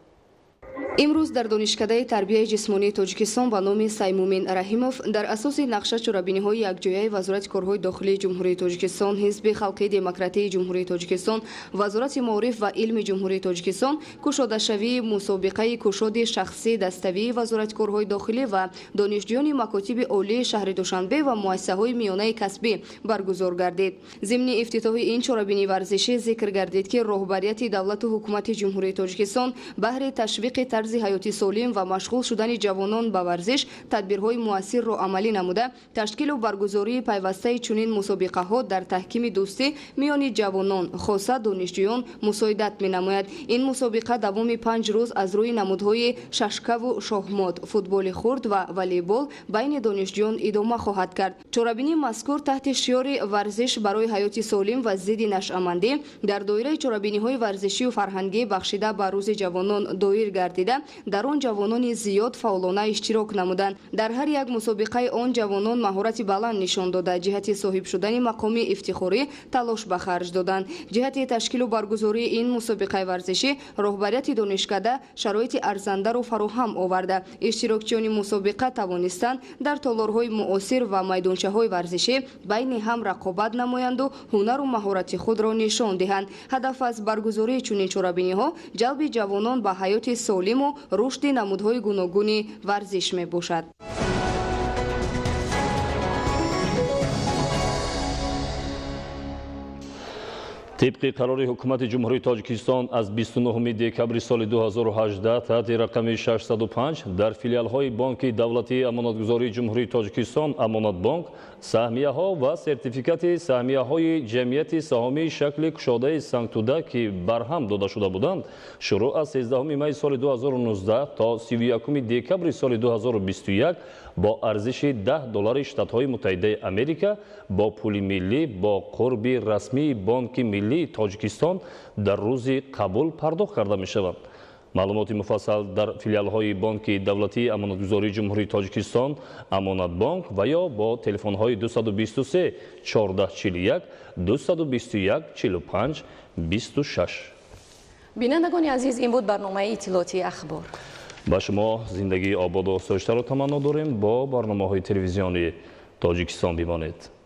امروز در دانشکده تربیت جسمانی تاجیکستان با نام سیمومین رحیموف در اساس نقشه چرابینی‌های یکجایی وزارت کارهای داخلی جمهوری تاجیکستان، حزب خلقی دموکراتی جمهوری تاجیکستان، وزارت معارف و علم جمهوری تاجیکستان کشاده‌شوی مسابقه کشاد شخصی دستوی وزارت کارهای داخلی و دانشجویان مکاتب عالی شهر دوشنبه و مؤسسه‌های میانه کسبی برگزار گردید. ضمن افتتاح این چرابینی ورزشی ذکر گردید که رهبریت دولت و حکومت جمهوری تاجیکستان بهر تشویق طرز حیاتی سالم و مشغول شدن جوانان به ورزش تدبیرهای مؤثر را عملی نموده تشکیل و برگزاری پیوسته چنین مسابقه ها در تحکیم دوستی میان جوانان خاصه دانشجویان مساعدت می نماید. این مسابقه دوام 5 روز از روی نمودهای ششکه و شاهمات، فوتبال خرد و والیبال بین دانشجویان ادامه خواهد کرد. چرابینی مذکور تحت شعار ورزش برای حیاتی سالم و ضد نشأه‌مندی در دایره چرابینی های ورزشی و فرهنگی بخشیده به روز جوانان دایر گردیده در آن جوانان زیاد فعالانه اشتراک نمودند. در هر یک مسابقه آن جوانان مهارت بلند نشان داده جهت صاحب شدن مقام افتخاری تلاش به خرج دادند. جهت تشکیل و برگزاری این مسابقه ورزشی رهبریت دانشکده شرایط ارزنده را فراهم آورده. اشتراکچیان مسابقه توانستند در تالارهای معاصر و میدانچه‌های ورزشی بین هم رقابت نمایند و هنر و مهارت خود را نشان دهند. هدف از برگزاری چنین چرابینی‌ها جلب جوانان به حیات سالم و رشد نمودهای گوناگون ورزش می باشد. طبق قرار حکومت جمهوری تاجیکستان از 29 دکبر سال 2018 تحت رقم 605 در فیلیال‌های بانک دولتی امانتگذاری جمهوری تاجیکستان امانت بانک سهمیه‌ها و سرتیفیکات سهمیه‌های جمعیت سهامی شکل کشاده سنگتوده که برهم داده شده بودند شروع از 13 می سال 2019 تا 31 دکبر سال 2021 با ارزش $10 شتات‌های متحده امریکا با پول ملی با قرب رسمی بانک ملی تاجیکستان در روز قبول پرداخت کرده می شود. معلومات مفصل در فیلیال‌های بانک دولتی امانتگذاری جمهوری تاجیکستان امانت بانک و یا با تلفن‌های 223 1441 221 45 26. بینندگان عزیز این بود برنامه اطلاعاتی اخبار. با شما زندگی آباد و آسایش‌تر را تمنا داریم. با برنامه‌های تلویزیونی تاجیکستان بمانید.